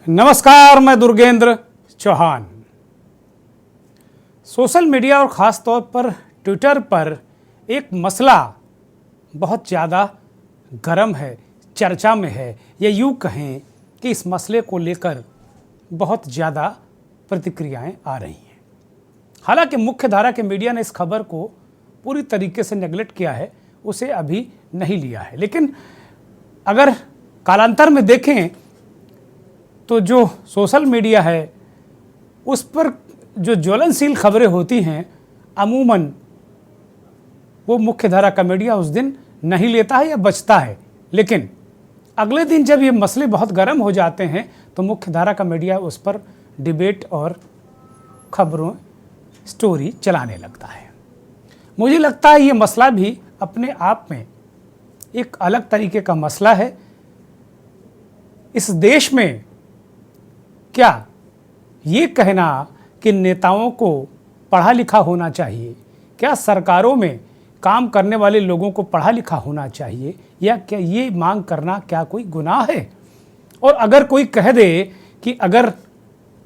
नमस्कार, मैं दुर्गेंद्र Chauhan. Social media और ख़ास तौर पर ट्विटर पर एक मसला बहुत ज़्यादा गर्म है, चर्चा में है, या यूँ कहें कि इस मसले को लेकर बहुत ज़्यादा प्रतिक्रियाएं आ रही हैं। हालांकि मुख्य धारा के मीडिया ने इस खबर को पूरी तरीके से नेगलेक्ट किया है, उसे अभी नहीं लिया है। लेकिन अगर कालांतर में देखें तो जो सोशल मीडिया है उस पर जो ज्वलनशील खबरें होती हैं, अमूमन वो मुख्य धारा का मीडिया उस दिन नहीं लेता है या बचता है। लेकिन अगले दिन जब ये मसले बहुत गर्म हो जाते हैं तो मुख्य धारा का मीडिया उस पर डिबेट और खबरों, स्टोरी चलाने लगता है। मुझे लगता है ये मसला भी अपने आप में एक अलग तरीके का मसला है। इस देश में क्या ये कहना कि नेताओं को पढ़ा लिखा होना चाहिए, क्या सरकारों में काम करने वाले लोगों को पढ़ा लिखा होना चाहिए, या क्या ये मांग करना क्या कोई गुनाह है? और अगर कोई कह दे कि अगर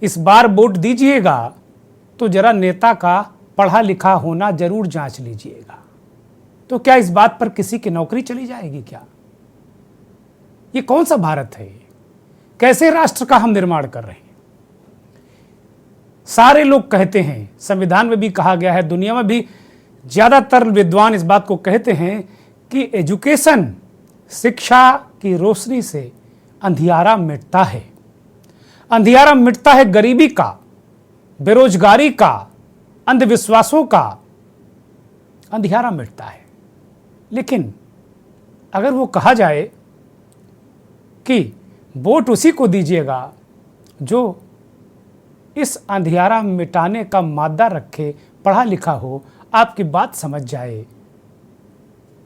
इस बार वोट दीजिएगा तो जरा नेता का पढ़ा लिखा होना जरूर जांच लीजिएगा, तो क्या इस बात पर किसी की नौकरी चली जाएगी? क्या ये कौन सा भारत है? कैसे राष्ट्र का हम निर्माण कर रहे हैं? सारे लोग कहते हैं, संविधान में भी कहा गया है, दुनिया में भी ज़्यादातर विद्वान इस बात को कहते हैं कि एजुकेशन, शिक्षा की रोशनी से अंधियारा मिटता है। अंधियारा मिटता है गरीबी का, बेरोजगारी का, अंधविश्वासों का अंधियारा मिटता है। लेकिन अगर वो कहा जाए कि वोट उसी को दीजिएगा जो इस अंधियारा मिटाने का मादा रखे, पढ़ा लिखा हो, आपकी बात समझ जाए,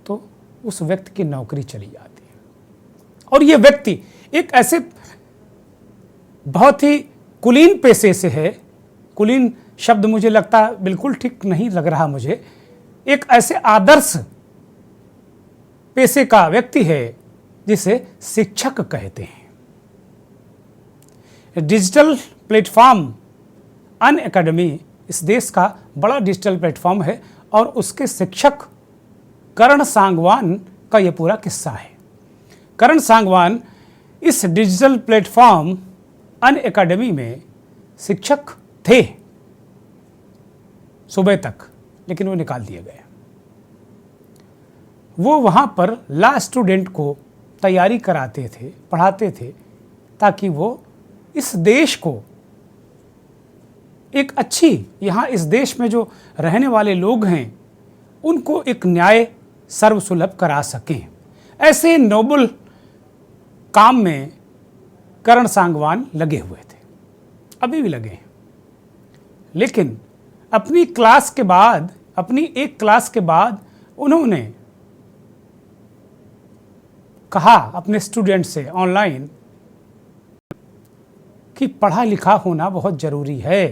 तो उस व्यक्ति की नौकरी चली जाती है। और ये व्यक्ति एक ऐसे बहुत ही कुलीन पेशे से है, कुलीन शब्द मुझे लगता बिल्कुल ठीक नहीं लग रहा मुझे, एक ऐसे आदर्श पेशे का व्यक्ति है जिसे शिक्षक कहते हैं। डिजिटल प्लेटफॉर्म अनअकैडमी इस देश का बड़ा डिजिटल प्लेटफॉर्म है और उसके शिक्षक करण सांगवान का यह पूरा किस्सा है। करण सांगवान इस डिजिटल प्लेटफॉर्म अनअकैडमी में शिक्षक थे सुबह तक, लेकिन वो निकाल दिए गए। वो वहाँ पर लॉ स्टूडेंट को तैयारी कराते थे, पढ़ाते थे, ताकि वो इस देश को एक अच्छी, यहाँ इस देश में जो रहने वाले लोग हैं उनको एक न्याय सर्वसुलभ करा सकें। ऐसे नोबल काम में करण सांगवान लगे हुए थे, अभी भी लगे हैं। लेकिन अपनी एक क्लास के बाद उन्होंने कहा अपने स्टूडेंट से ऑनलाइन कि पढ़ा लिखा होना बहुत जरूरी है।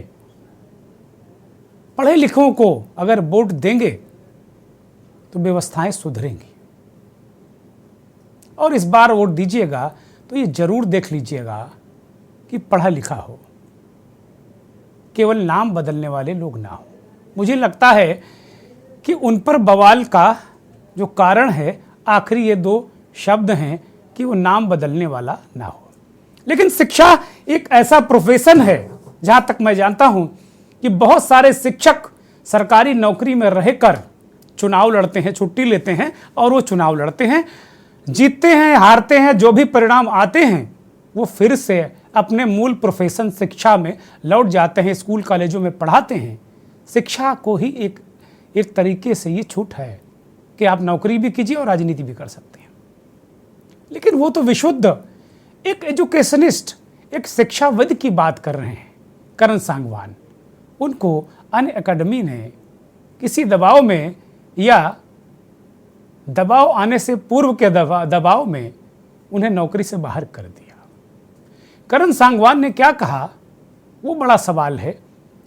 पढ़े लिखों को अगर वोट देंगे तो व्यवस्थाएं सुधरेंगी, और इस बार वोट दीजिएगा तो ये जरूर देख लीजिएगा कि पढ़ा लिखा हो, केवल नाम बदलने वाले लोग ना हो। मुझे लगता है कि उन पर बवाल का जो कारण है, आखिरी ये दो शब्द हैं कि वो नाम बदलने वाला ना हो। लेकिन शिक्षा एक ऐसा प्रोफेशन है, जहां तक मैं जानता हूं, कि बहुत सारे शिक्षक सरकारी नौकरी में रहकर चुनाव लड़ते हैं, छुट्टी लेते हैं और वो चुनाव लड़ते हैं, जीतते हैं, हारते हैं, जो भी परिणाम आते हैं वो फिर से अपने मूल प्रोफेशन शिक्षा में लौट जाते हैं, स्कूल कॉलेजों में पढ़ाते हैं। शिक्षा को ही एक तरीके से ये छूट है कि आप नौकरी भी कीजिए और राजनीति भी कर सकते हैं। लेकिन वो तो विशुद्ध एक एजुकेशनिस्ट, एक शिक्षाविद की बात कर रहे हैं करण सांगवान। उनको अनअकैडमी ने किसी दबाव में या दबाव आने से पूर्व के दबाव में उन्हें नौकरी से बाहर कर दिया। करण सांगवान ने क्या कहा वो बड़ा सवाल है,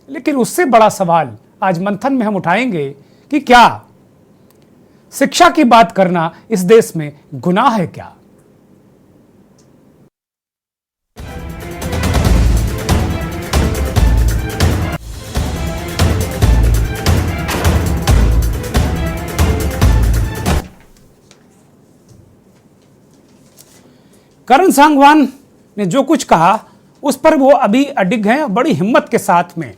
लेकिन उससे बड़ा सवाल आज मंथन में हम उठाएंगे कि क्या शिक्षा की बात करना इस देश में गुनाह है क्या? करण सांगवान ने जो कुछ कहा उस पर वो अभी अडिग हैं। बड़ी हिम्मत के साथ में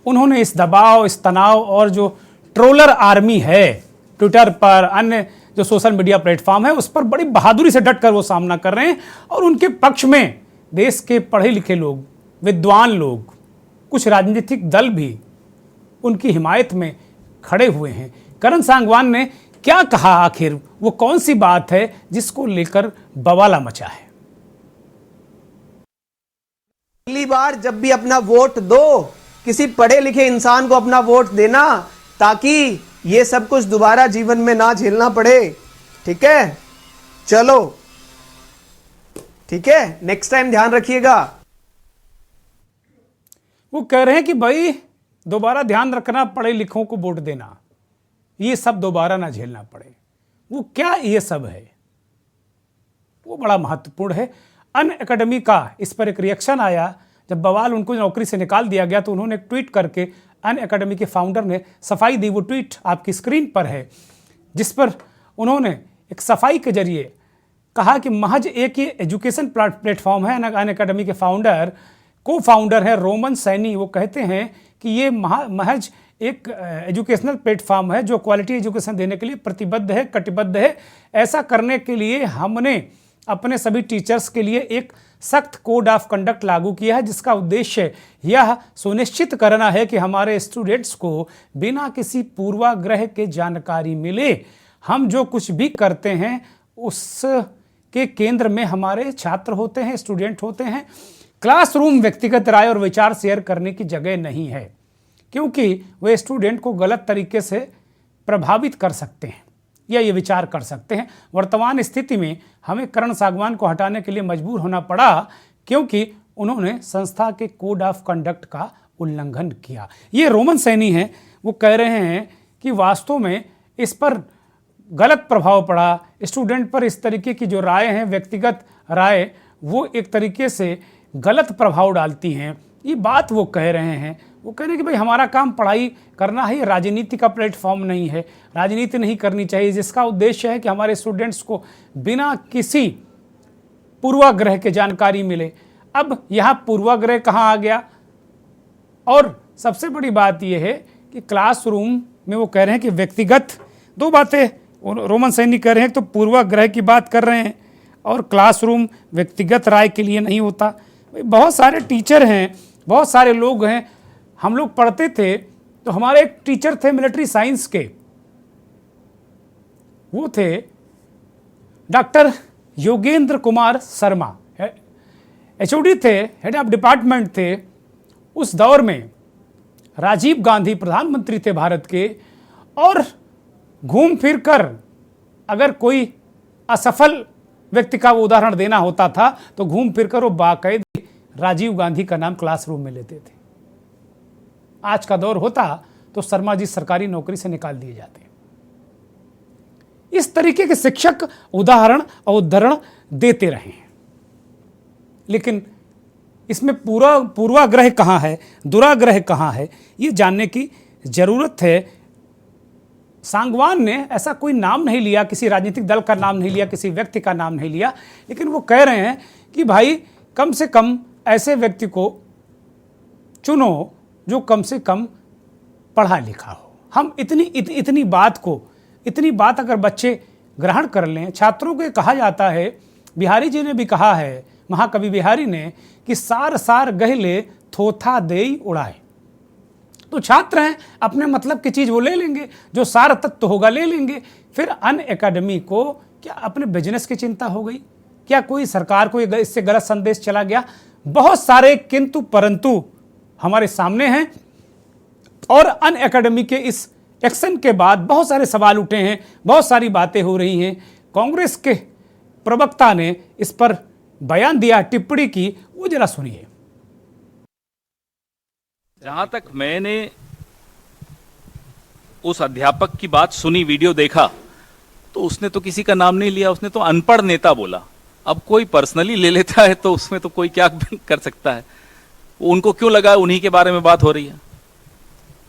उन्होंने इस दबाव, इस तनाव और जो ट्रोलर आर्मी है ट्विटर पर, अन्य जो सोशल मीडिया प्लेटफॉर्म है, उस पर बड़ी बहादुरी से डटकर वो सामना कर रहे हैं। और उनके पक्ष में देश के पढ़े लिखे लोग, विद्वान लोग, कुछ राजनीतिक दल भी उनकी हिमायत में खड़े हुए हैं। करण सांगवान ने क्या कहा, आखिर वो कौन सी बात है जिसको लेकर बवाला मचा है? अगली बार जब भी अपना वोट दो, किसी पढ़े लिखे इंसान को अपना वोट देना, ताकि ये सब कुछ दोबारा जीवन में ना झेलना पड़े। ठीक है, चलो ठीक है, नेक्स्ट टाइम ध्यान रखिएगा। वो कह रहे हैं कि भाई दोबारा ध्यान रखना, पढ़े लिखों को वोट देना, ये सब दोबारा ना झेलना पड़े। वो क्या ये सब है, वो बड़ा महत्वपूर्ण है। अनअकैडमी का इस पर एक रिएक्शन आया जब बवाल उनको नौकरी से निकाल दिया गया, तो उन्होंने एक ट्वीट करके अनअकैडमी के फाउंडर ने सफाई दी। वो ट्वीट आपकी स्क्रीन पर है, जिस पर उन्होंने एक सफाई के जरिए कहा कि महज एक ये एजुकेशन प्लेटफॉर्म है। अनअकैडमी के को फाउंडर है रोमन सैनी। वो कहते हैं कि ये महज एक एजुकेशनल प्लेटफॉर्म है जो क्वालिटी एजुकेशन देने के लिए प्रतिबद्ध है, कटिबद्ध है। ऐसा करने के लिए हमने अपने सभी टीचर्स के लिए एक सख्त कोड ऑफ कंडक्ट लागू किया है, जिसका उद्देश्य यह सुनिश्चित करना है कि हमारे स्टूडेंट्स को बिना किसी पूर्वाग्रह के जानकारी मिले। हम जो कुछ भी करते हैं उसके केंद्र में हमारे छात्र होते हैं, स्टूडेंट होते हैं। क्लासरूम व्यक्तिगत राय और विचार शेयर करने की जगह नहीं है, क्योंकि वे स्टूडेंट को गलत तरीके से प्रभावित कर सकते हैं या ये विचार कर सकते हैं। वर्तमान स्थिति में हमें करण सांगवान को हटाने के लिए मजबूर होना पड़ा, क्योंकि उन्होंने संस्था के कोड ऑफ कंडक्ट का उल्लंघन किया। ये रोमन सैनी हैं। वो कह रहे हैं कि वास्तव में इस पर गलत प्रभाव पड़ा, स्टूडेंट पर इस तरीके की जो राय हैं, व्यक्तिगत राय, वो एक तरीके से गलत प्रभाव डालती हैं। ये बात वो कह रहे हैं। वो कह रहे हैं कि भाई हमारा काम पढ़ाई करना है, ये राजनीति का प्लेटफॉर्म नहीं है, राजनीति नहीं करनी चाहिए, जिसका उद्देश्य है कि हमारे स्टूडेंट्स को बिना किसी पूर्वाग्रह के जानकारी मिले। अब यहाँ पूर्वाग्रह कहाँ आ गया? और सबसे बड़ी बात यह है कि क्लासरूम में वो कह रहे हैं कि व्यक्तिगत, दो बातें रोमन सैनी कह रहे हैं, तो पूर्वाग्रह की बात कर रहे हैं और क्लासरूम व्यक्तिगत राय के लिए नहीं होता। बहुत सारे टीचर हैं, बहुत सारे लोग हैं। हम लोग पढ़ते थे तो हमारे एक टीचर थे मिलिट्री साइंस के, वो थे डॉक्टर योगेंद्र कुमार शर्मा, एचओडी थे, हेड ऑफ डिपार्टमेंट थे। उस दौर में राजीव गांधी प्रधानमंत्री थे भारत के, और घूम फिर कर अगर कोई असफल व्यक्ति का वो उदाहरण देना होता था तो घूम फिर कर वो बाकायदे राजीव गांधी का नाम क्लासरूम में लेते थे। आज का दौर होता तो शर्मा जी सरकारी नौकरी से निकाल दिए जाते। इस तरीके के शिक्षक उदाहरण और उद्धरण देते रहे हैं, लेकिन इसमें पूर्वाग्रह कहाँ है, दुराग्रह कहाँ है, ये जानने की जरूरत है। सांगवान ने ऐसा कोई नाम नहीं लिया, किसी राजनीतिक दल का नाम नहीं लिया, किसी व्यक्ति का नाम नहीं लिया, लेकिन वो कह रहे हैं कि भाई कम से कम ऐसे व्यक्ति को चुनो जो कम से कम पढ़ा लिखा हो। हम इतनी बात अगर बच्चे ग्रहण कर लें, छात्रों को कहा जाता है, बिहारी जी ने भी कहा है, महाकवि बिहारी ने, कि सार सार गहले थोथा देई उड़ाए। तो छात्र हैं, अपने मतलब की चीज़ वो ले लेंगे, जो सार तत्व होगा ले लेंगे। फिर अनअकैडमी को क्या अपने बिजनेस की चिंता हो गई? क्या कोई सरकार को इससे गलत संदेश चला गया? बहुत सारे किंतु परंतु हमारे सामने हैं, और अनअकैडमी के इस एक्शन के बाद बहुत सारे सवाल उठे हैं, बहुत सारी बातें हो रही हैं। कांग्रेस के प्रवक्ता ने इस पर बयान दिया, टिप्पणी की, वो जरा सुनिए। जहां तक मैंने उस अध्यापक की बात सुनी, वीडियो देखा, तो उसने तो किसी का नाम नहीं लिया, उसने तो अनपढ़ नेता बोला। अब कोई पर्सनली ले लेता है तो उसमें तो कोई क्या कर सकता है। उनको क्यों लगा उन्हीं के बारे में बात हो रही है?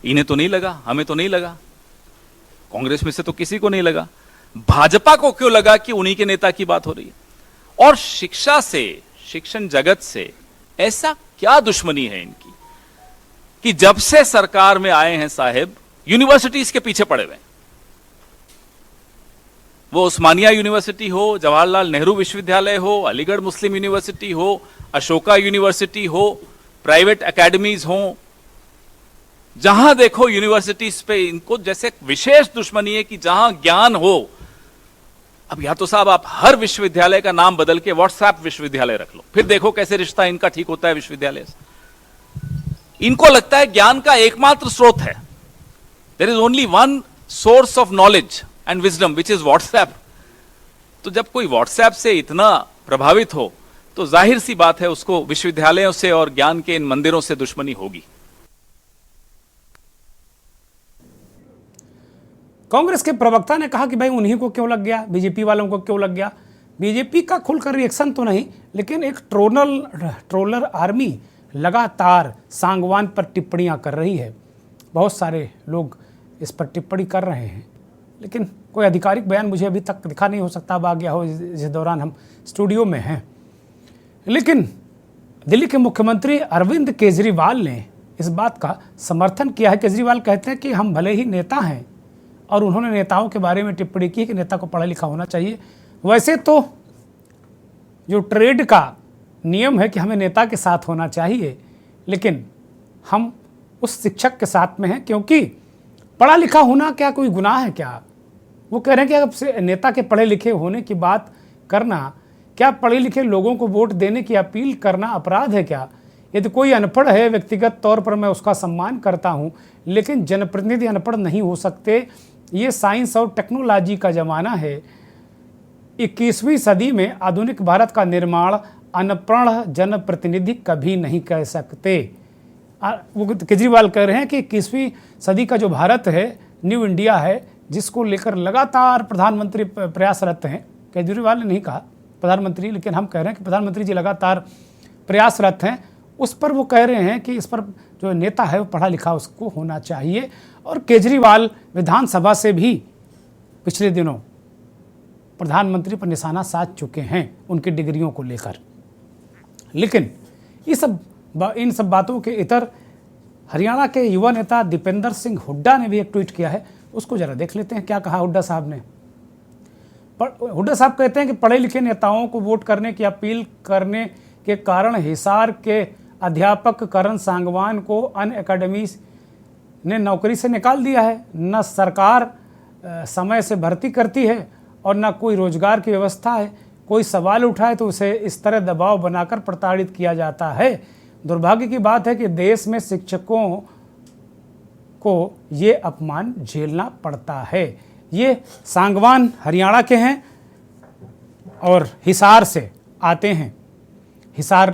इन्हें तो नहीं लगा, हमें तो नहीं लगा, कांग्रेस में से तो किसी को नहीं लगा। भाजपा को क्यों लगा कि उन्हीं के नेता की बात हो रही है? और शिक्षा से, शिक्षण जगत से ऐसा क्या दुश्मनी है इनकी कि जब से सरकार में आए हैं साहेब, यूनिवर्सिटीज के पीछे पड़े हुए हैं। वो उस्मानिया यूनिवर्सिटी हो, जवाहरलाल नेहरू विश्वविद्यालय हो, अलीगढ़ मुस्लिम यूनिवर्सिटी हो, अशोका यूनिवर्सिटी हो, प्राइवेट एकेडमीज हो, जहां देखो यूनिवर्सिटीज पे इनको जैसे विशेष दुश्मनी है कि जहां ज्ञान हो। अब या तो साहब आप हर विश्वविद्यालय का नाम बदल के व्हाट्सएप विश्वविद्यालय रख लो, फिर देखो कैसे रिश्ता इनका ठीक होता है विश्वविद्यालय से। इनको लगता है ज्ञान का एकमात्र स्रोत है, there is only one source of knowledge and wisdom which is WhatsApp. तो जब कोई व्हाट्सएप से इतना प्रभावित हो तो जाहिर सी बात है उसको विश्वविद्यालयों से और ज्ञान के इन मंदिरों से दुश्मनी होगी। कांग्रेस के प्रवक्ता ने कहा कि भाई उन्हीं को क्यों लग गया, बीजेपी वालों को क्यों लग गया। बीजेपी का खुलकर रिएक्शन तो नहीं, लेकिन एक ट्रोलर आर्मी लगातार सांगवान पर टिप्पणियां कर रही है। बहुत सारे लोग इस पर टिप्पणी कर रहे हैं, लेकिन कोई आधिकारिक बयान मुझे अभी तक दिखा नहीं, हो सकता अब आ गया हो जिस दौरान हम स्टूडियो में हैं। लेकिन दिल्ली के मुख्यमंत्री अरविंद केजरीवाल ने इस बात का समर्थन किया है। केजरीवाल कहते हैं कि हम भले ही नेता हैं, और उन्होंने नेताओं के बारे में टिप्पणी की कि नेता को पढ़ा लिखा होना चाहिए। वैसे तो जो ट्रेड का नियम है कि हमें नेता के साथ होना चाहिए, लेकिन हम उस शिक्षक के साथ में हैं, क्योंकि पढ़ा लिखा होना क्या कोई गुनाह है क्या। वो कह रहे हैं कि अब से नेता के पढ़े लिखे होने की बात करना, क्या पढ़े लिखे लोगों को वोट देने की अपील करना अपराध है क्या। यदि कोई अनपढ़ है, व्यक्तिगत तौर पर मैं उसका सम्मान करता हूँ, लेकिन जनप्रतिनिधि अनपढ़ नहीं हो सकते। ये साइंस और टेक्नोलॉजी का ज़माना है। 21वीं सदी में आधुनिक भारत का निर्माण अनपढ़ जनप्रतिनिधि कभी नहीं कर सकते। वो केजरीवाल कह रहे हैं कि 21वीं सदी का जो भारत है, न्यू इंडिया है, जिसको लेकर लगातार प्रधानमंत्री प्रयासरत हैं। केजरीवाल ने नहीं कहा प्रधानमंत्री, लेकिन हम कह रहे हैं कि प्रधानमंत्री जी लगातार प्रयासरत हैं। उस पर वो कह रहे हैं कि इस पर जो नेता है वो पढ़ा लिखा उसको होना चाहिए। और केजरीवाल विधानसभा से भी पिछले दिनों प्रधानमंत्री पर निशाना साध चुके हैं उनकी डिग्रियों को लेकर। लेकिन इन सब बातों के इतर हरियाणा के युवा नेता दीपेंद्र सिंह हुड्डा ने भी एक ट्वीट किया है, उसको जरा देख लेते हैं क्या कहा हुड्डा साहब ने। हुड्डा साहब कहते हैं कि पढ़े लिखे नेताओं को वोट करने की अपील करने के कारण हिसार के अध्यापक करण सांगवान को अन अकेडमी ने नौकरी से निकाल दिया है। न सरकार समय से भर्ती करती है और न कोई रोजगार की व्यवस्था है। कोई सवाल उठाए तो उसे इस तरह दबाव बनाकर प्रताड़ित किया जाता है। दुर्भाग्य की बात है कि देश में शिक्षकों को ये अपमान झेलना पड़ता है। ये सांगवान हरियाणा के हैं और हिसार से आते हैं, हिसार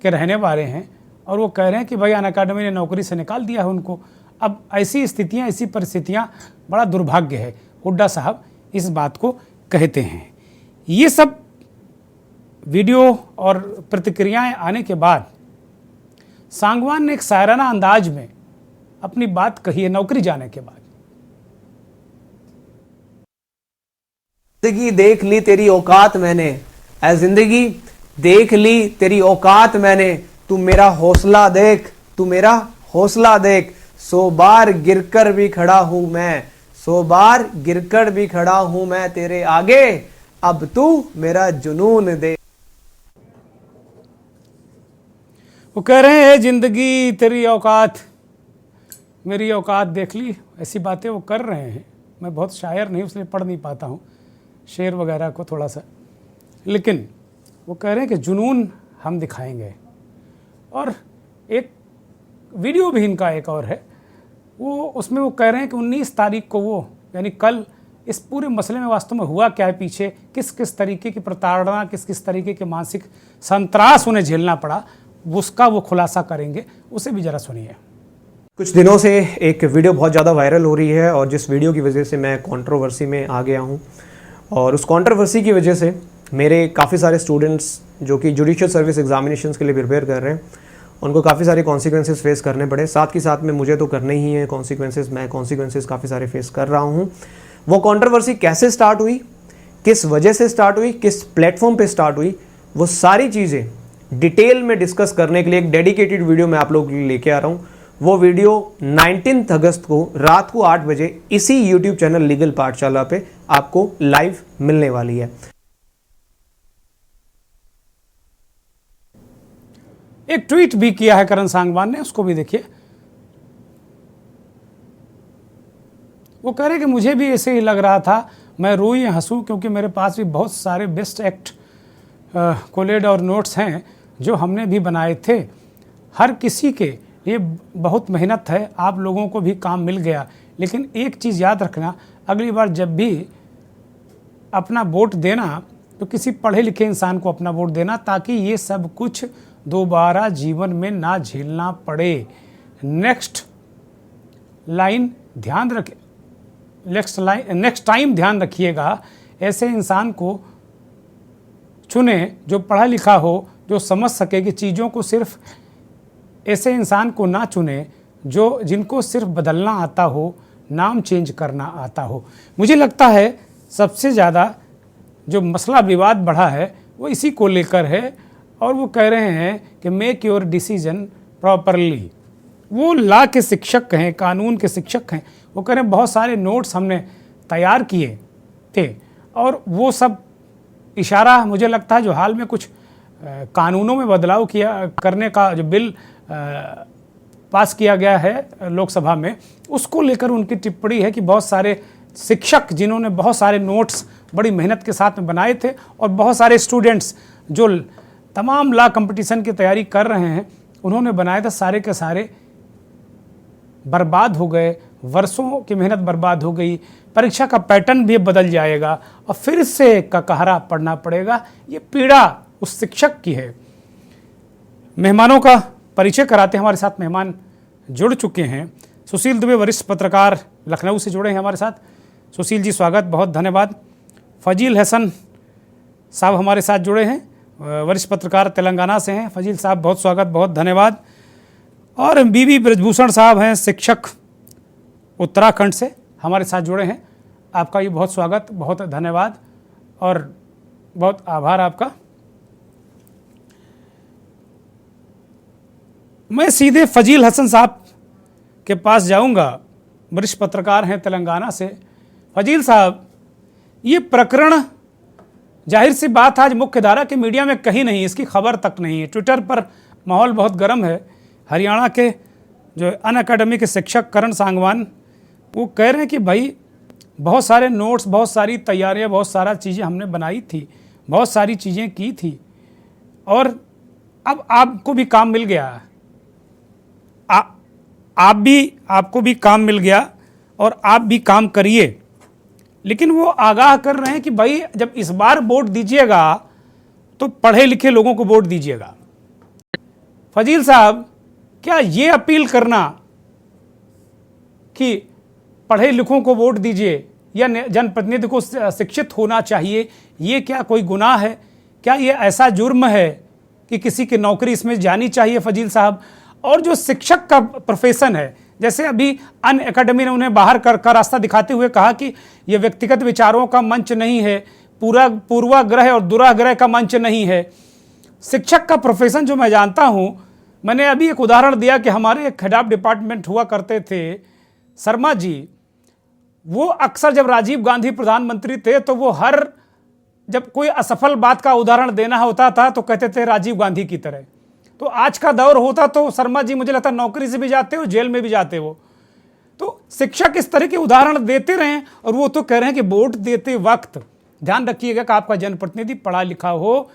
के रहने वाले हैं, और वो कह रहे हैं कि भाई अन अकेडमी ने नौकरी से निकाल दिया है उनको। अब ऐसी स्थितियां, ऐसी परिस्थितियां बड़ा दुर्भाग्य है। हुड्डा साहब इस बात को कहते हैं। ये सब वीडियो और प्रतिक्रियाएं आने के बाद सांगवान ने एक शायराना अंदाज में अपनी बात कही है नौकरी जाने के बाद। जिंदगी देख ली तेरी औकात मैंने, ऐ जिंदगी देख ली तेरी औकात मैंने, तू मेरा हौसला देख, तू मेरा हौसला देख। 100 बार गिरकर भी खड़ा हूं मैं, 100 बार गिरकर भी खड़ा हूं मैं तेरे आगे, अब तू मेरा जुनून दे। वो कह रहे हैं जिंदगी तेरी औकात, मेरी औकात देख ली। ऐसी बातें वो कर रहे हैं। मैं बहुत शायर नहीं, इसलिए पढ़ नहीं पाता हूँ शेर वगैरह को थोड़ा सा, लेकिन वो कह रहे हैं कि जुनून हम दिखाएंगे। और एक वीडियो भी इनका एक और है, वो उसमें वो कह रहे हैं कि 19 तारीख को वो यानी कल इस पूरे मसले में वास्तव में हुआ क्या है, पीछे किस किस तरीके की प्रताड़ना, किस किस तरीके के मानसिक संत्रास उन्हें झेलना पड़ा, उसका वो खुलासा करेंगे। उसे भी जरा सुनिए। कुछ दिनों से एक वीडियो बहुत ज़्यादा वायरल हो रही है और जिस वीडियो की वजह से मैं कंट्रोवर्सी में आ गया हूँ, और उस कंट्रोवर्सी की वजह से मेरे काफ़ी सारे स्टूडेंट्स जो कि जुडिशियल सर्विस एग्जामिनेशंस के लिए प्रिपेयर कर रहे हैं, उनको काफ़ी सारे कॉन्सिक्वेंसेस फेस करने पड़े। साथ ही साथ में मुझे तो करने ही है कॉन्सिक्वेंसेस, मैं कॉन्सिक्वेंसेस काफ़ी सारे फेस कर रहा हूँ। वो कंट्रोवर्सी कैसे स्टार्ट हुई, किस वजह से स्टार्ट हुई, किस प्लेटफॉर्म पे स्टार्ट हुई, वो सारी चीज़ें डिटेल में डिस्कस करने के लिए एक डेडिकेटेड वीडियो मैं आप लोगों के लिए लेके आ रहा हूँ। वो वीडियो 19 अगस्त को रात को 8 बजे इसी यूट्यूब चैनल लीगल पाठशाला पे आपको लाइव मिलने वाली है। एक ट्वीट भी किया है करण सांगवान ने, उसको भी देखिए। वो कह रहे कि मुझे भी ऐसे ही लग रहा था, मैं रोई हंसूं क्योंकि मेरे पास भी बहुत सारे बेस्ट एक्ट कोलेड और नोट्स हैं जो हमने भी बनाए थे। हर किसी के लिए बहुत मेहनत है, आप लोगों को भी काम मिल गया। लेकिन एक चीज़ याद रखना, अगली बार जब भी अपना वोट देना तो किसी पढ़े लिखे इंसान को अपना वोट देना, ताकि ये सब कुछ दोबारा जीवन में ना झेलना पड़े। नेक्स्ट टाइम ध्यान रखिएगा, ऐसे इंसान को चुने जो पढ़ा लिखा हो, जो समझ सके कि चीज़ों को। सिर्फ ऐसे इंसान को ना चुने जिनको सिर्फ बदलना आता हो, नाम चेंज करना आता हो। मुझे लगता है सबसे ज़्यादा जो मसला विवाद बढ़ा है वो इसी को लेकर है, और वो कह रहे हैं कि मेक योर डिसीजन प्रॉपरली। वो लॉ के शिक्षक हैं, कानून के शिक्षक हैं। वो कह रहे हैं बहुत सारे नोट्स हमने तैयार किए थे, और वो सब इशारा मुझे लगता है जो हाल में कुछ कानूनों में बदलाव करने का जो बिल पास किया गया है लोकसभा में, उसको लेकर उनकी टिप्पणी है कि बहुत सारे शिक्षक जिन्होंने बहुत सारे नोट्स बड़ी मेहनत के साथ में बनाए थे, और बहुत सारे स्टूडेंट्स जो तमाम लॉ कंपटीशन की तैयारी कर रहे हैं, उन्होंने बनाए थे, सारे के सारे बर्बाद हो गए। वर्षों की मेहनत बर्बाद हो गई। परीक्षा का पैटर्न भी बदल जाएगा और फिर से ककहरा पढ़ना पड़ेगा। ये पीड़ा उस शिक्षक की है। मेहमानों का परिचय कराते हैं। हमारे साथ मेहमान जुड़ चुके हैं। सुशील दुबे वरिष्ठ पत्रकार लखनऊ से जुड़े हैं हमारे साथ। सुशील जी स्वागत, बहुत धन्यवाद। फजील हसन साहब हमारे साथ जुड़े हैं, वरिष्ठ पत्रकार तेलंगाना से हैं। फजील साहब बहुत स्वागत, बहुत धन्यवाद। और बीबी ब्रजभूषण साहब हैं, शिक्षक उत्तराखंड से हमारे साथ जुड़े हैं। आपका ये बहुत स्वागत, बहुत धन्यवाद और बहुत आभार आपका। मैं सीधे फजील हसन साहब के पास जाऊंगा, वरिष्ठ पत्रकार हैं तेलंगाना से। फजील साहब, ये प्रकरण जाहिर सी बात आज मुख्य धारा के मीडिया में कहीं नहीं, इसकी खबर तक नहीं है। ट्विटर पर माहौल बहुत गर्म है। हरियाणा के जो अनअकैडमी के शिक्षक करण सांगवान, वो कह रहे हैं कि भाई बहुत सारे नोट्स, बहुत सारी तैयारियां, बहुत सारा चीज़ें हमने बनाई थी, बहुत सारी चीज़ें की थी, और अब आपको भी काम मिल गया। आपको भी काम मिल गया और आप भी काम करिए। लेकिन वो आगाह कर रहे हैं कि भाई जब इस बार वोट दीजिएगा तो पढ़े लिखे लोगों को वोट दीजिएगा। फजील साहब, क्या ये अपील करना कि पढ़े लिखों को वोट दीजिए या जनप्रतिनिधि को शिक्षित होना चाहिए, ये क्या कोई गुनाह है? क्या ये ऐसा जुर्म है कि किसी की नौकरी इसमें जानी चाहिए? फजील साहब, और जो शिक्षक का प्रोफेशन है, जैसे अभी अनअकैडमी ने उन्हें बाहर कर रास्ता दिखाते हुए कहा कि यह व्यक्तिगत विचारों का मंच नहीं है, पूर्वाग्रह और दुराग्रह का मंच नहीं है। शिक्षक का प्रोफेशन जो मैं जानता हूं, मैंने अभी एक उदाहरण दिया कि हमारे एक हेड ऑफ डिपार्टमेंट हुआ करते थे शर्मा जी, वो अक्सर जब राजीव गांधी प्रधानमंत्री थे तो वो जब कोई असफल बात का उदाहरण देना होता था तो कहते थे राजीव गांधी की तरह। तो आज का दौर होता तो शर्मा जी मुझे लगता नौकरी से भी जाते हो, जेल में भी जाते हो। तो शिक्षक इस तरह के उदाहरण देते रहें, और वो तो कह रहे हैं कि वोट देते वक्त ध्यान रखिएगा कि आपका जनप्रतिनिधि पढ़ा लिखा हो।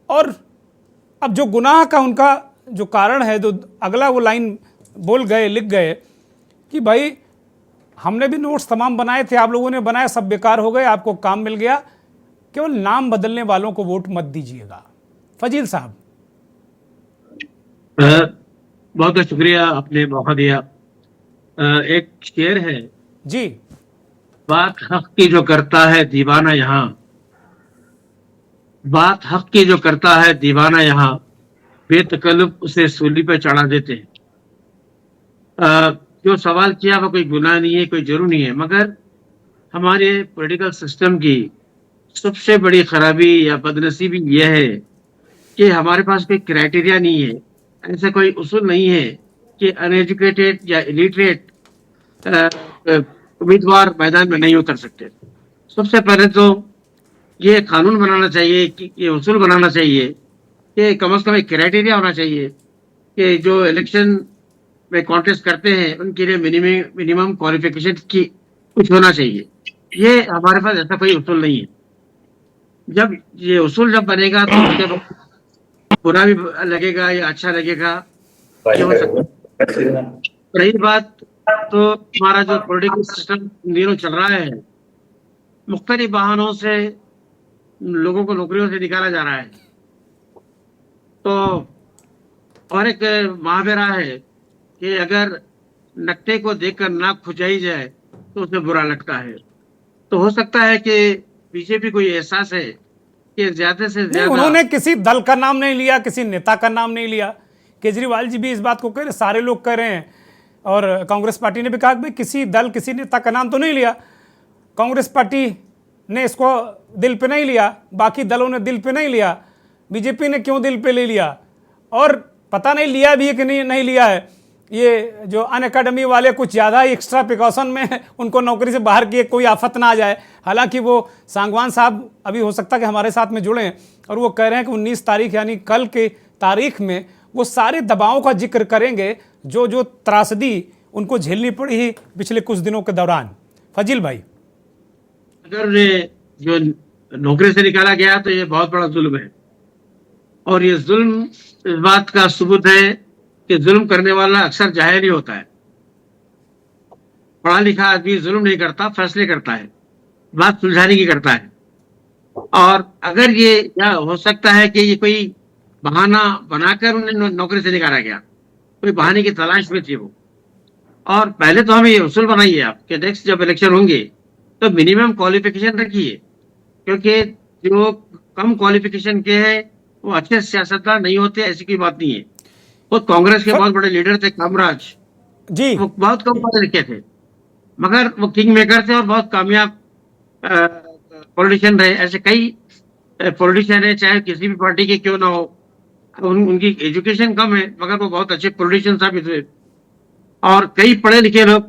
और अब जो गुनाह का उनका जो कारण है, जो अगला वो लाइन बोल गए, लिख गए कि भाई हमने भी नोट्स तमाम बनाए थे, आप लोगों ने बनाए, सब बेकार हो गए, आपको काम मिल गया, केवल नाम बदलने वालों को वोट मत दीजिएगा। फजील साहब, बहुत बहुत शुक्रिया, आपने मौका दिया। एक शेर है जी, बात हक की जो करता है दीवाना यहाँ, बात हक की जो करता है दीवाना यहाँ, बेतकल्लुफ उसे सूली पे चढ़ा देते हैं। जो सवाल किया वो कोई गुनाह नहीं है, कोई जुर्म नहीं है, मगर हमारे पॉलिटिकल सिस्टम की सबसे बड़ी खराबी या बदनसीबी यह है कि हमारे पास कोई क्राइटेरिया नहीं है, ऐसा कोई उसूल नहीं है कि अनएजुकेटेड या इलिटरेट उम्मीदवार मैदान में नहीं उतर सकते। सबसे पहले तो ये कानून बनाना चाहिए कि ये उसूल बनाना चाहिए कि कम से कम एक क्राइटेरिया होना चाहिए कि जो इलेक्शन में कॉन्टेस्ट करते हैं उनके लिए मिनिमम क्वालिफिकेशन की कुछ होना चाहिए। ये हमारे पास ऐसा कोई उसूल नहीं है। जब ये उसूल जब बनेगा तो उसके बाद बुरा भी लगेगा या अच्छा लगेगा, ये हो सकता है। रही बात तो हमारा जो पॉलिटिकल सिस्टम दिनों चल रहा है, मुख्तलिफ बहानों से लोगों को नौकरियों से निकाला जा रहा है। तो और एक मुहावरा है कि अगर नक्शे को देखकर नाक खुजाई जाए तो उसे बुरा लगता है। तो हो सकता है कि बीजेपी को ये एहसास है कि ज्यादा से नहीं, ज्यादा उन्होंने किसी दल का नाम नहीं लिया, किसी नेता का नाम नहीं लिया। केजरीवाल जी भी इस बात को कह रहे, सारे लोग कह रहे हैं, और कांग्रेस पार्टी ने भी कहा कि भाई किसी दल किसी नेता का नाम तो नहीं लिया। कांग्रेस पार्टी ने इसको दिल पे नहीं लिया, बाकी दलों ने दिल पे नहीं लिया, बीजेपी ने क्यों दिल पे ले लिया, और पता नहीं लिया भी है कि नहीं लिया है। ये जो अनअकैडमी वाले कुछ ज़्यादा ही एक्स्ट्रा प्रिकॉशन में उनको नौकरी से बाहर किए, कोई आफत ना आ जाए। हालांकि वो सांगवान साहब अभी हो सकता है कि हमारे साथ में जुड़े हैं, और वो कह रहे हैं कि 19 तारीख यानी कल की तारीख में वो सारे दबावों का जिक्र करेंगे जो जो त्रासदी उनको झेलनी पड़ी ही पिछले कुछ दिनों के दौरान। फजील भाई, अगर ये जो नौकरी से निकाला गया तो ये बहुत बड़ा जुल्म है, और ये जुल्म इस बात का सबूत है कि जुल्म करने वाला अक्सर जाहिल ही होता है। पढ़ा लिखा आदमी जुल्म नहीं करता, फैसले करता है, बात सुलझाने की करता है। और अगर ये या हो सकता है कि ये कोई बहाना बनाकर उन्हें नौकरी से निकाला गया, कोई बहाने की तलाश में थी वो। और पहले तो हमें ये उसूल बनाइए आप कि नेक्स्ट जब इलेक्शन होंगे तो मिनिमम क्वालिफिकेशन रखिए, क्योंकि जो कम क्वालिफिकेशन के हैं वो अच्छे सियासतदान नहीं होते, ऐसी कोई बात नहीं है। वो कांग्रेस के बहुत बड़े लीडर थे कामराज जी, वो बहुत कम पढ़े लिखे थे, मगर वो किंग मेकर थे और बहुत कामयाब पॉलिटिशियन रहे। ऐसे कई पॉलिटिशियन है, चाहे किसी भी पार्टी के क्यों ना हो, उनकी एजुकेशन कम है मगर वो बहुत अच्छे पॉलिटिशियन साबित हुए। और कई पढ़े लिखे लोग,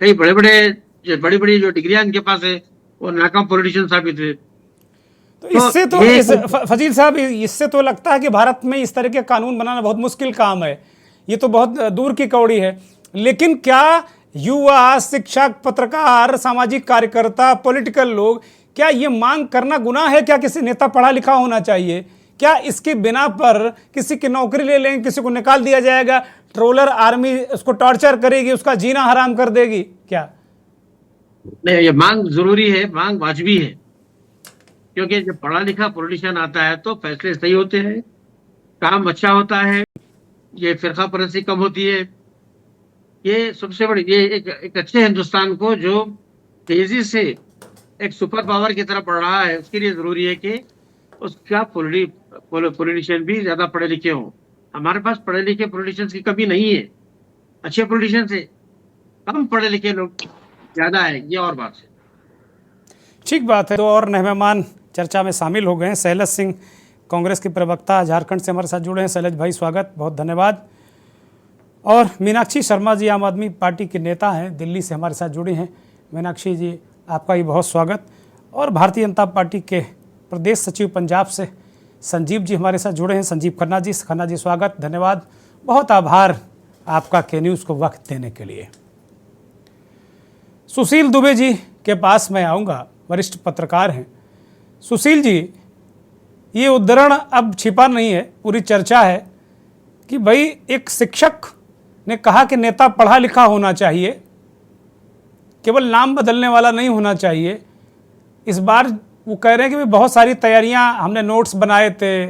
कई बड़े बड़ी जो डिग्रियां इनके पास है, वो नाकाम पॉलिटिशियन साबित हुए। तो इससे तो फजील साहब, इससे तो लगता है कि भारत में इस तरह के कानून बनाना बहुत मुश्किल काम है, ये तो बहुत दूर की कौड़ी है। लेकिन क्या युवा, शिक्षक, पत्रकार, सामाजिक कार्यकर्ता, पॉलिटिकल लोग, क्या ये मांग करना गुनाह है? क्या किसी नेता पढ़ा लिखा होना चाहिए? क्या इसके बिना पर किसी की नौकरी ले लेंगे, किसी को निकाल दिया जाएगा, ट्रोलर आर्मी उसको टॉर्चर करेगी, उसका जीना हराम कर देगी? क्या नहीं, ये मांग जरूरी है, मांग वाजिबी है, क्योंकि जब पढ़ा लिखा पॉलिटिशियन आता है तो फैसले सही होते हैं, काम अच्छा होता है, ये फिरका परस्ती कम होती है। ये सबसे बड़ी, ये एक अच्छे हिंदुस्तान को जो तेजी से एक सुपर पावर की तरफ बढ़ रहा है, उसके लिए जरूरी है कि उसका पॉलिटिशियन भी ज्यादा पढ़े लिखे हों। हमारे पास पढ़े लिखे पॉलिटिशियंस की कमी नहीं है, अच्छे पॉलिटिशियन से कम पढ़े लिखे लोग ज्यादा है, ये और बात है। ठीक बात है। तो और नए मेहमान चर्चा में शामिल हो गए हैं। शैलज सिंह, कांग्रेस के प्रवक्ता, झारखंड से हमारे साथ जुड़े हैं। शैलज भाई, स्वागत, बहुत धन्यवाद। और मीनाक्षी शर्मा जी, आम आदमी पार्टी के नेता हैं, दिल्ली से हमारे साथ जुड़ी हैं। मीनाक्षी जी, आपका भी बहुत स्वागत। और भारतीय जनता पार्टी के प्रदेश सचिव पंजाब से संजीव जी हमारे साथ जुड़े हैं। संजीव खन्ना जी, स्वागत, धन्यवाद, बहुत आभार आपका के न्यूज़ को वक्त देने के लिए। सुशील दुबे जी के पास मैं आऊँगा, वरिष्ठ पत्रकार हैं। सुशील जी, ये उद्धरण अब छिपा नहीं है, पूरी चर्चा है कि भाई एक शिक्षक ने कहा कि नेता पढ़ा लिखा होना चाहिए, केवल नाम बदलने वाला नहीं होना चाहिए। इस बार वो कह रहे हैं कि भाई बहुत सारी तैयारियां हमने नोट्स बनाए थे,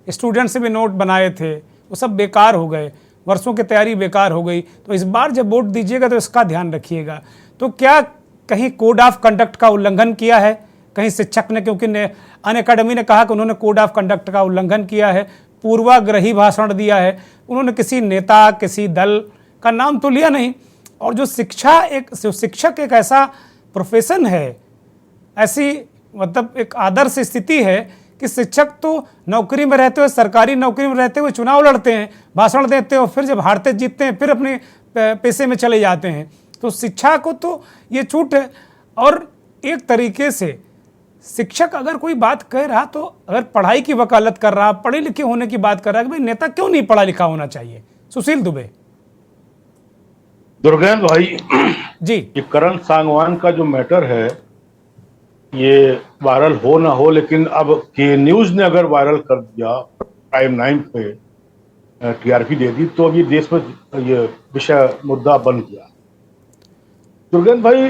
स्टूडेंट से भी नोट बनाए थे, वो सब बेकार हो गए, वर्षों की तैयारी बेकार हो गई। तो इस बार जब वोट दीजिएगा तो इसका ध्यान रखिएगा। तो क्या कहीं कोड ऑफ कंडक्ट का उल्लंघन किया है कहीं शिक्षक ने? क्योंकि अनअकैडमी ने कहा कि उन्होंने कोड ऑफ कंडक्ट का उल्लंघन किया है, पूर्वाग्रही भाषण दिया है, उन्होंने किसी नेता, किसी दल का नाम तो लिया नहीं। और जो शिक्षक एक ऐसा प्रोफेशन है, ऐसी मतलब एक आदर्श स्थिति है कि शिक्षक तो नौकरी में रहते हुए, सरकारी नौकरी में रहते हुए चुनाव लड़ते हैं, भाषण देते हैं और फिर जब हारते जीतते हैं फिर अपने पेशे में चले जाते हैं। तो शिक्षा को तो ये छूट है। और एक तरीके से शिक्षक अगर कोई बात कह रहा, तो अगर पढ़ाई की वकालत कर रहा, पढ़े लिखे होने की बात कर रहा है कि भाई नेता क्यों नहीं पढ़ा लिखा होना चाहिए। सुशील दुबे। दुर्गेंद्र भाई जी, ये करण सांगवान का जो मैटर है ये वायरल हो ना हो, लेकिन अब के न्यूज ने अगर वायरल कर दिया, प्राइम 9 पे टीआरपी दे दी, तो अब ये देश में ये विषय मुद्दा बन गया। दुर्गेंद्र भाई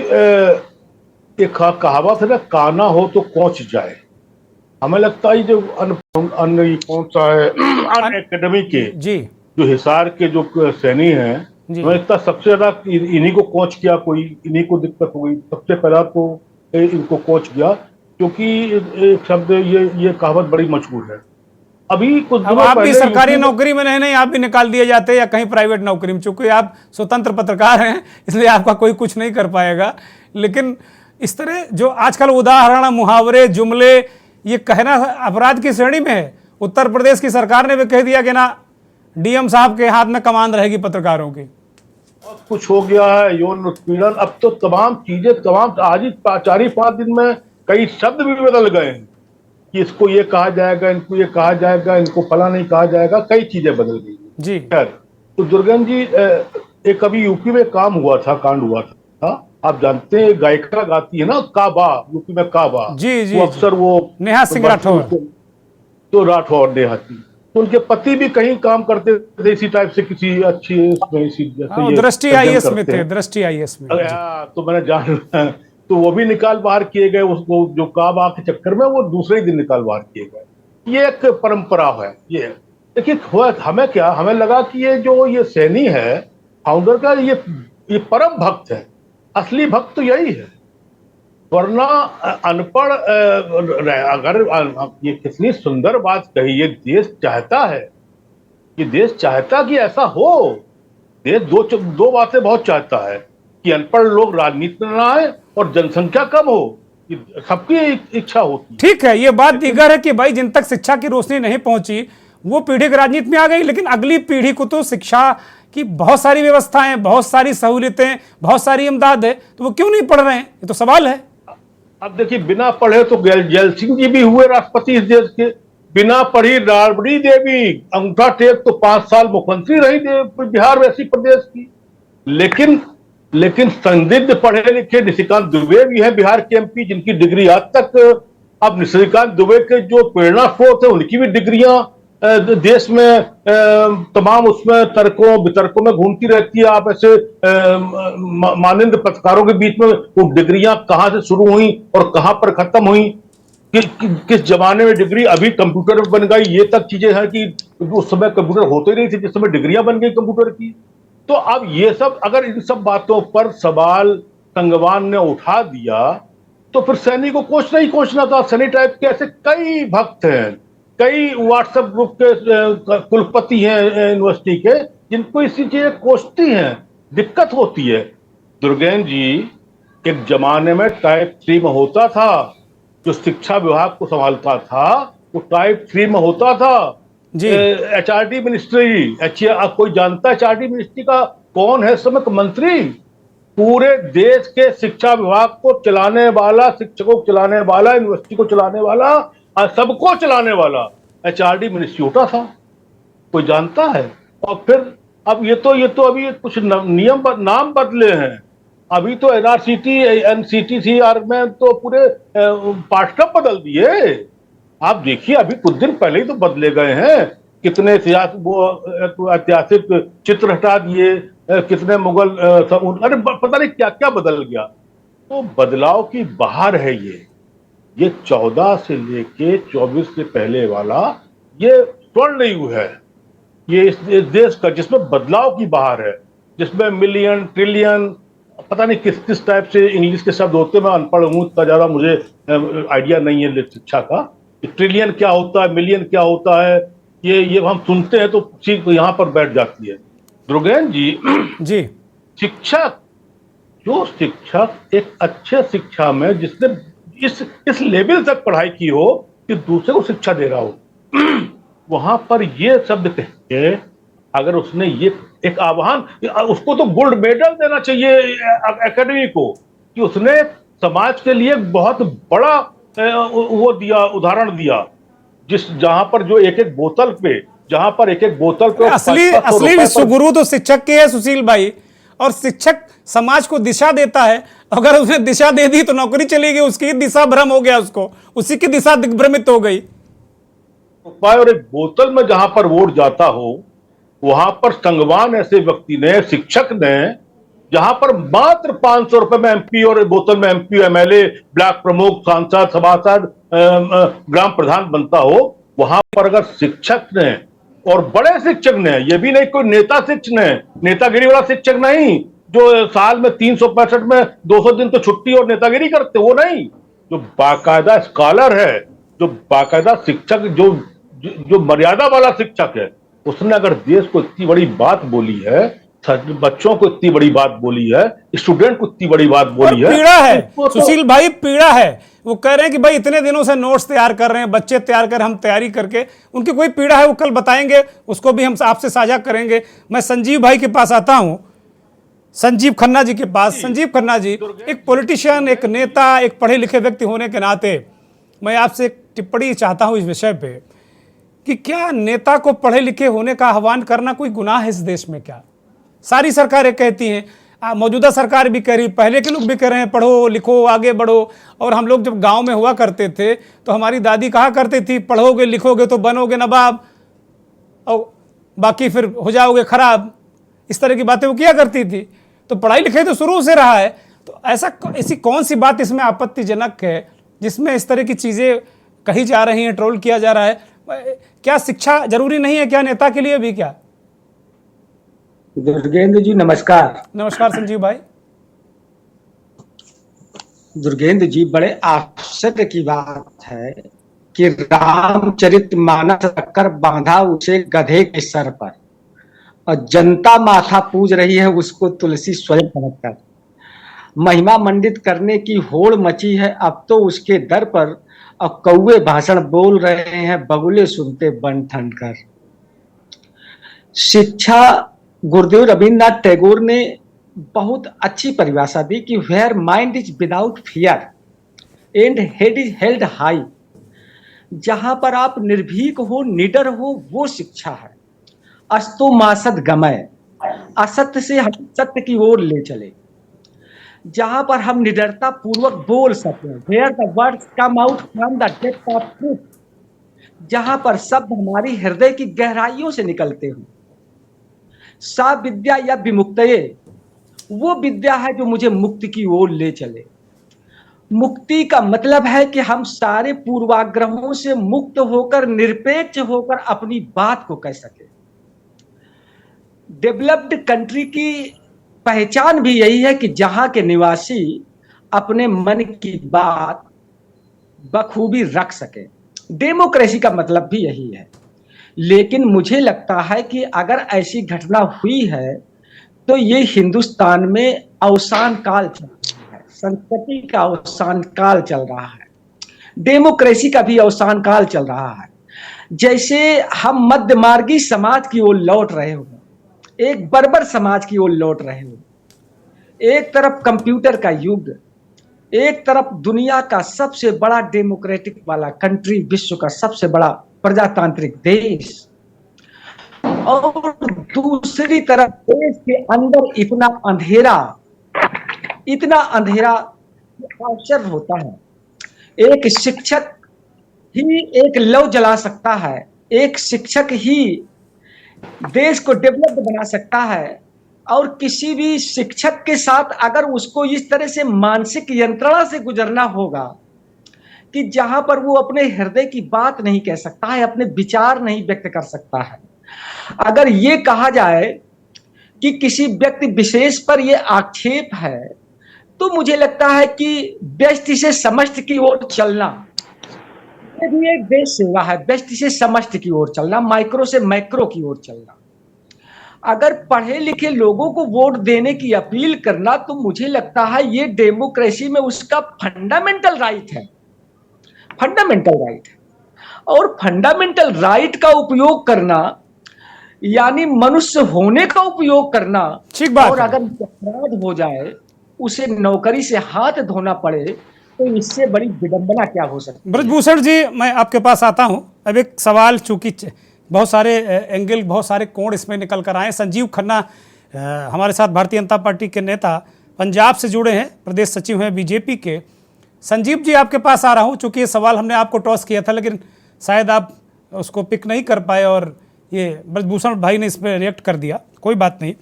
एक कहावत है ना, काना हो तो कोच जाए। हमें लगता है जो अन्य कौन सा है अन एकेडमी के जी, जो हिसार के जो सैनी हैं, हमें लगता है सबसे ज्यादा इन्हीं को कोच किया, कोई इन्हीं को दिक्कत हो गई। सबसे पहला तो इनको कोच किया, क्योंकि एक शब्द ये कहावत बड़ी मशहूर है। अभी कुछ अब आप भी सरकारी नौकरी में नहीं, आप भी निकाल दिए जाते या कहीं प्राइवेट नौकरी में, चूंकि आप स्वतंत्र पत्रकार हैं इसलिए आपका कोई कुछ नहीं कर पाएगा। लेकिन इस तरह जो आजकल उदाहरण, मुहावरे, जुमले ये कहना अपराध की श्रेणी में है। उत्तर प्रदेश की सरकार ने भी कह दिया कि ना डीएम साहब के हाथ में कमान रहेगी पत्रकारों की। कुछ हो गया है, यौन उत्पीड़न, अब तो तमाम चीजें, तमाम आज ही 4-5 दिन में कई शब्द भी बदल गए हैं कि इसको ये कहा जाएगा, इनको ये कहा जाएगा, इनको फला नहीं कहा जाएगा, कई चीजें बदल गई जी। खैर, तो दुर्गेंद्र जी एक अभी यूपी में कांड हुआ था। आप जानते हैं गायिका गाती है ना, काबा, यूपी में काबा, जी जी, वो अक्सर वो नेहा सिंह राठौर, तो राठौर नेहा थी, तो उनके पति भी कहीं काम करते थे इसी टाइप से, किसी अच्छी दृष्टि आईएएस में थे, दृष्टि आईएएस में। तो मैंने जान तो वो भी निकाल बाहर किए गए, उसको जो काबा के चक्कर में वो दूसरे ही दिन निकाल बाहर किए गए। ये एक परंपरा है। ये देखिए हमें लगा कि ये सैनी है फाउंडर का, ये परम भक्त है, असली भक्त तो यही है। वरना अनपढ़ अगर ये कितनी सुंदर बात कही, ये देश चाहता है, ये देश चाहता कि ऐसा हो। देश दो बातें बहुत चाहता है कि अनपढ़ लोग राजनीति में ना आए और जनसंख्या कम हो, सबकी इच्छा होती है। ठीक है, ये बात दीगर है कि भाई जिन तक शिक्षा की रोशनी नहीं पहुंची वो पीढ़ी राजनीति में आ गई, लेकिन अगली पीढ़ी को तो शिक्षा की बहुत सारी व्यवस्थाएं, बहुत सारी सहूलियतें, बहुत सारी इमदाद है, तो वो क्यों नहीं पढ़ रहे हैं, ये तो सवाल है। अब देखिए, बिना पढ़े तो जैल सिंह जी भी हुए राष्ट्रपति इस देश के, बिना पढ़ी राबड़ी देवी अंगूठा टेक तो 5 साल मुख्यमंत्री रही बिहार वैसी प्रदेश की। लेकिन संदिग्ध पढ़े लिखे निशिकांत दुबे भी हैं बिहार के एमपी, जिनकी डिग्री आज तक, अब निशिकांत दुबे के जो प्रेरणा स्रोत है उनकी भी डिग्रियां देश में तमाम उसमें तर्कों वितर्कों में घूमती रहती है। आप ऐसे मानंद पत्रकारों के बीच में वो डिग्रियां कहां से शुरू हुई और कहां पर खत्म हुई, किस जमाने में डिग्री अभी कंप्यूटर बन गई, ये तक चीजें हैं कि उस समय कंप्यूटर होते ही नहीं थे जिस समय डिग्रियां बन गई कंप्यूटर की। तो अब ये सब, अगर इन सब बातों पर सवाल संगवान ने उठा दिया तो फिर सैनी को कोच नहीं कोचना था। सैनी टाइप के ऐसे कई भक्त हैं, कई व्हाट्सएप ग्रुप के कुलपति हैं यूनिवर्सिटी के, जिनको इसी चीजें कोचती हैं, दिक्कत होती है। दुर्गेंद्र जी, एक जमाने में टाइप 3 में होता था, जो शिक्षा विभाग को संभालता था वो टाइप 3 में होता था। एचआरडी मिनिस्ट्री, कोई जानता है एचआरडी मिनिस्ट्री का कौन है? समय मंत्री, पूरे देश के शिक्षा विभाग को चलाने वाला, शिक्षकों को चलाने वाला, यूनिवर्सिटी को चलाने वाला, सबको चलाने वाला एचआरडी मिनिस्ट्री होता था। कोई जानता है? और फिर अब ये तो अभी कुछ नियम नाम बदले हैं। अभी तो एनआरसीटी एनसीटीसीआर में तो पूरे पाठ्यक्रम बदल दिए। आप देखिए, अभी कुछ दिन पहले ही तो बदले गए हैं। कितने ऐतिहासिक चित्र हटा दिए, कितने मुगल, अरे पता नहीं क्या क्या बदल गया। तो बदलाव की बहार है ये 14 से लेके 24 से पहले वाला ये स्वर्ण युग है, ये इस देश का, जिसमें बदलाव की बहार है, जिसमें मिलियन, ट्रिलियन, पता नहीं किस किस टाइप से इंग्लिश के शब्द होते हैं। मैं अनपढ़ हूं, इतना ज्यादा मुझे आइडिया नहीं है शिक्षा का। ट्रिलियन क्या होता है, मिलियन क्या होता है, ये हम सुनते हैं तो चीज यहाँ पर बैठ जाती है। दुर्गेंद्र जी, शिक्षक एक अच्छे शिक्षा में, जिसने इस लेवल तक पढ़ाई की हो कि दूसरे को शिक्षा दे रहा हो, वहां पर ये शब्द कह के अगर उसने ये एक आह्वान, उसको तो गोल्ड मेडल देना चाहिए एकेडमी को कि उसने समाज के लिए बहुत बड़ा वो दिया, उदाहरण दिया, जहां पर जो एक एक बोतल पे, जहां पर एक एक बोतल पे असली विश्वगुरु तो शिक्षक के है सुशील भाई, और शिक्षक समाज को दिशा देता है। अगर उसने दिशा दे दी तो नौकरी चली गई, उसकी दिशा भ्रम हो गया, उसको उसी की दिशा दिग्भ्रमित हो गई। और एक बोतल में जहां पर वोट जाता हो, वहां पर संगवान ऐसे व्यक्ति ने, शिक्षक ने, जहां पर मात्र 500 रुपए में एमपी और बोतल में एमपी, एमएलए, ब्लॉक प्रमुख, सांसद, सभासद, ग्राम प्रधान बनता हो, वहां पर अगर शिक्षक ने, और बड़े शिक्षक ने, ये भी नहीं कोई नेता शिक्षक ने, नेतागिरी वाला शिक्षक नहीं जो साल में 365 में 200 दिन तो छुट्टी और नेतागिरी करते, वो नहीं, जो बाकायदा स्कॉलर है, जो बाकायदा शिक्षक, जो मर्यादा वाला शिक्षक है, उसने अगर देश को इतनी बड़ी बात बोली है, बच्चों को इतनी बड़ी बात बोली है, स्टूडेंट को इतनी बड़ी बात बोली है, पीड़ा है सुशील भाई, पीड़ा है। वो कह रहे हैं कि भाई इतने दिनों से नोट्स तैयार कर रहे हैं, बच्चे तैयार कर, हम तैयारी करके, उनकी कोई पीड़ा है वो कल बताएंगे, उसको भी हम आपसे साझा करेंगे। मैं संजीव भाई के पास आता हूं, संजीव खन्ना जी के पास। संजीव खन्ना जी, एक पॉलिटिशियन, एक नेता, एक पढ़े लिखे व्यक्ति होने के नाते मैं आपसे एक टिप्पणी चाहता हूं इस विषय पे कि क्या नेता को पढ़े लिखे होने का आह्वान करना कोई गुनाह है इस देश में? क्या सारी सरकारें कहती हैं, मौजूदा सरकार भी कह रही, पहले के लोग भी कह रहे हैं पढ़ो लिखो आगे बढ़ो। और हम लोग जब गांव में हुआ करते थे तो हमारी दादी कहा करती थी, पढ़ोगे लिखोगे तो बनोगे नवाब और बाकी फिर हो जाओगे खराब। इस तरह की बातें वो किया करती थी। तो पढ़ाई लिखाई तो शुरू से रहा है, तो ऐसी कौन सी बात इसमें आपत्तिजनक है जिसमें इस तरह की चीज़ें कही जा रही हैं, ट्रोल किया जा रहा है? क्या शिक्षा जरूरी नहीं है क्या नेता के लिए भी? क्या दुर्गेंद्र जी नमस्कार। नमस्कार संजीव भाई। दुर्गेंद्र जी, बड़े आश्चर्य की बात है कि रामचरितमानस रखकर बांधा उसे गधे के सर पर, और जनता माथा पूज रही है उसको तुलसी स्वयं समझकर। महिमा मंडित करने की होड़ मची है अब तो उसके दर पर, और कौवे भाषण बोल रहे हैं बगुले सुनते बन ठंड कर। शिक्षा, गुरुदेव रविन्द्रनाथ टैगोर ने बहुत अच्छी परिभाषा दी कि where mind is without fear and head is held high. जहां पर आप निर्भीक हो, निडर हो, वो शिक्षा है। अस्तु मासद गमय, असत्य से हम सत्य की ओर ले चले। जहां पर हम निडरता पूर्वक बोल सकें, where the words come out from the depth of truth, जहां पर शब्द हमारी हृदय की गहराइयों से निकलते हो। सा विद्या या विमुक्तये, वो विद्या है जो मुझे मुक्ति की ओर ले चले। मुक्ति का मतलब है कि हम सारे पूर्वाग्रहों से मुक्त होकर, निरपेक्ष होकर अपनी बात को कह सके। डेवलप्ड कंट्री की पहचान भी यही है कि जहां के निवासी अपने मन की बात बखूबी रख सके। डेमोक्रेसी का मतलब भी यही है। लेकिन मुझे लगता है कि अगर ऐसी घटना हुई है तो ये हिंदुस्तान में अवसान काल चल रहा है, संस्कृति का अवसान काल चल रहा है, डेमोक्रेसी का भी अवसान काल चल रहा है। जैसे हम मध्यमार्गी समाज की ओर लौट रहे हो, एक बर्बर समाज की ओर लौट रहे हो। एक तरफ कंप्यूटर का युग, एक तरफ दुनिया का सबसे बड़ा डेमोक्रेटिक वाला कंट्री, विश्व का सबसे बड़ा प्रजातांत्रिक देश, और दूसरी तरफ देश के अंदर इतना अंधेरा आश्चर्य होता है। एक शिक्षक ही एक लौ जला सकता है, एक शिक्षक ही देश को डेवलप बना सकता है। और किसी भी शिक्षक के साथ अगर उसको इस तरह से मानसिक यंत्रणा से गुजरना होगा कि जहां पर वो अपने हृदय की बात नहीं कह सकता है, अपने विचार नहीं व्यक्त कर सकता है, अगर ये कहा जाए कि किसी व्यक्ति विशेष पर ये आक्षेप है, तो मुझे लगता है कि व्यष्टि से समष्टि की ओर चलना ये भी एक देश सेवा है। व्यष्टि से समष्टि की ओर चलना, माइक्रो से मैक्रो की ओर चलना। अगर पढ़े लिखे लोगों को वोट देने की अपील करना, तो मुझे लगता है ये डेमोक्रेसी में उसका फंडामेंटल राइट है, फंडामेंटल राइट है। और फंडामेंटल राइट का उपयोग करना यानी मनुष्य होने का उपयोग करना, ठीक बात और है। अगर अपराध हो जाए, उसे नौकरी से हाथ धोना पड़े, तो इससे बड़ी विडंबना क्या हो सकती है। ब्रजभूषण जी, मैं आपके पास आता हूं। अब एक सवाल, चूंकि बहुत सारे एंगल, बहुत सारे कोण इसमें निकल कर आए। संजीव खन्ना हमारे साथ भारतीय जनता पार्टी के नेता, पंजाब से जुड़े हैं, प्रदेश सचिव हैं बीजेपी के। संजीव जी, आपके पास आ रहा हूं। चूंकि ये सवाल हमने आपको टॉस किया था, लेकिन शायद आप उसको पिक नहीं कर पाए और ये ब्रजभूषण भाई ने इस पर रिएक्ट कर दिया। कोई बात नहीं।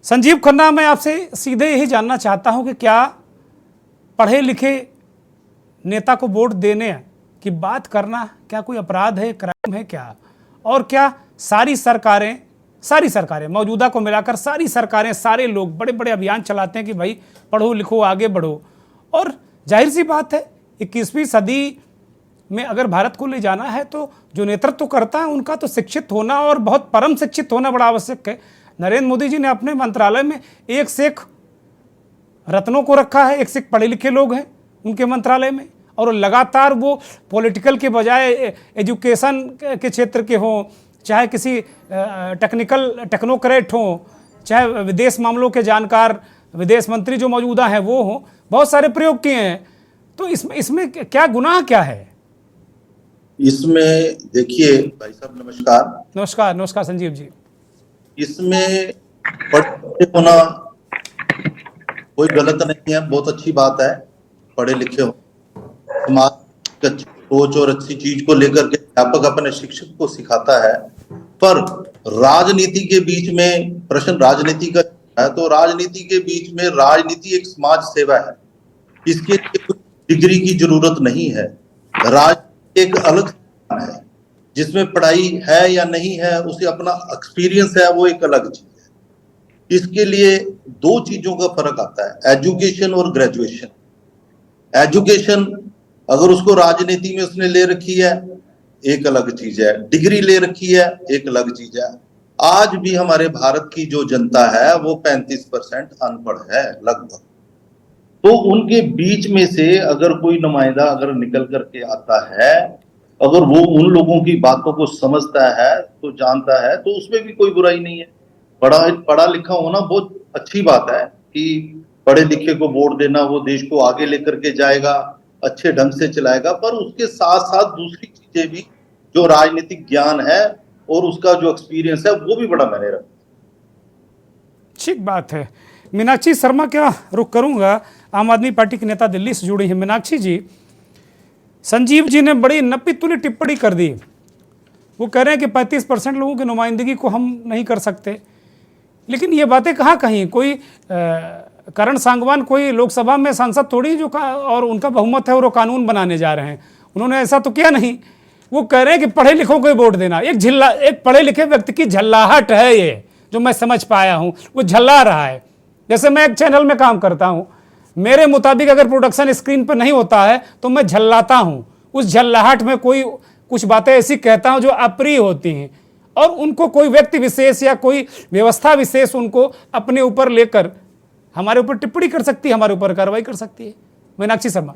संजीव खन्ना, मैं आपसे सीधे यही जानना चाहता हूं कि क्या पढ़े लिखे नेता को वोट देने की बात करना क्या कोई अपराध है, क्राइम है क्या? और क्या सारी सरकारें मौजूदा को मिलाकर सारी सरकारें, सारे लोग बड़े बड़े अभियान चलाते हैं कि भाई पढ़ो लिखो आगे बढ़ो? और जाहिर सी बात है, 21वीं सदी में अगर भारत को ले जाना है तो जो नेतृत्व करता है उनका तो शिक्षित होना, और बहुत परम शिक्षित होना बड़ा आवश्यक है। नरेंद्र मोदी जी ने अपने मंत्रालय में एक से एक रत्नों को रखा है, एक से एक पढ़े लिखे लोग हैं उनके मंत्रालय में, और लगातार वो पॉलिटिकल के बजाय एजुकेशन के क्षेत्र के हों, चाहे किसी टेक्नोक्रेट हों, चाहे विदेश मामलों के जानकार विदेश मंत्री जो मौजूदा हैं वो हों, बहुत सारे प्रयोग किए हैं। तो इसमें क्या गुनाह क्या है? इसमें देखिए भाई साहब, नमस्कार। नमस्कार। नमस्कार संजीव जी। इसमें पढ़े होना कोई गलत नहीं है, बहुत अच्छी बात है। पढ़े लिखे हो, समाज की अच्छी सोच और अच्छी चीज को लेकर के अध्यापक अपने शिक्षक को सिखाता है। पर राजनीति के बीच में प्रश्न राजनीति का है, तो राजनीति के बीच में राजनीति एक समाज सेवा है, इसके लिए कोई डिग्री की जरूरत नहीं है। राजनीति एक अलग है जिसमें पढ़ाई है या नहीं है, उसे अपना एक्सपीरियंस है, वो एक अलग चीज है। इसके लिए दो चीजों का फर्क आता है, एजुकेशन और ग्रेजुएशन। एजुकेशन अगर उसको राजनीति में उसने ले रखी है एक अलग चीज है, डिग्री ले रखी है एक अलग चीज है। आज भी हमारे भारत की जो जनता है वो 35% अनपढ़ है लगभग। तो उनके बीच में से अगर कोई नुमाइंदा अगर निकल करके आता है, अगर वो उन लोगों की बातों को समझता है तो जानता है, तो उसमें भी कोई बुराई नहीं है। पढ़ा लिखा होना बहुत अच्छी बात है कि पढ़े लिखे को वोट देना, वो देश को आगे लेकर के जाएगा, अच्छे ढंग से चलाएगा। पर उसके साथ साथ दूसरी चीजें भी, जो राजनीतिक ज्ञान है और उसका जो एक्सपीरियंस है, वो भी बड़ा मायने रखता है। ठीक बात है। मीनाक्षी शर्मा क्या रुख करूंगा, आम आदमी पार्टी के नेता दिल्ली से जुड़ी हैं। मीनाक्षी जी, संजीव जी ने बड़ी नपी तुली टिप्पणी कर दी। वो कह रहे हैं कि 35% लोगों की नुमाइंदगी को हम नहीं कर सकते, लेकिन ये बातें कहाँ कहीं? कोई करण सांगवान कोई लोकसभा में सांसद थोड़ी जो और उनका बहुमत है और वो कानून बनाने जा रहे हैं। उन्होंने ऐसा तो किया नहीं। वो कह रहे हैं कि पढ़े लिखों को वोट देना। एक पढ़े लिखे व्यक्ति की झल्लाहट है ये, जो मैं समझ पाया हूँ। वो झल्ला रहा है। जैसे मैं एक चैनल में काम करता हूँ, मेरे मुताबिक अगर प्रोडक्शन स्क्रीन पर नहीं होता है तो मैं झल्लाता हूँ। उस झल्लाहट में कुछ बातें ऐसी कहता हूँ जो अप्रिय होती हैं, और उनको कोई व्यक्ति विशेष या कोई व्यवस्था विशेष उनको अपने ऊपर लेकर हमारे ऊपर टिप्पणी कर सकती है, हमारे ऊपर कार्रवाई कर सकती है। मीनाक्षी शर्मा,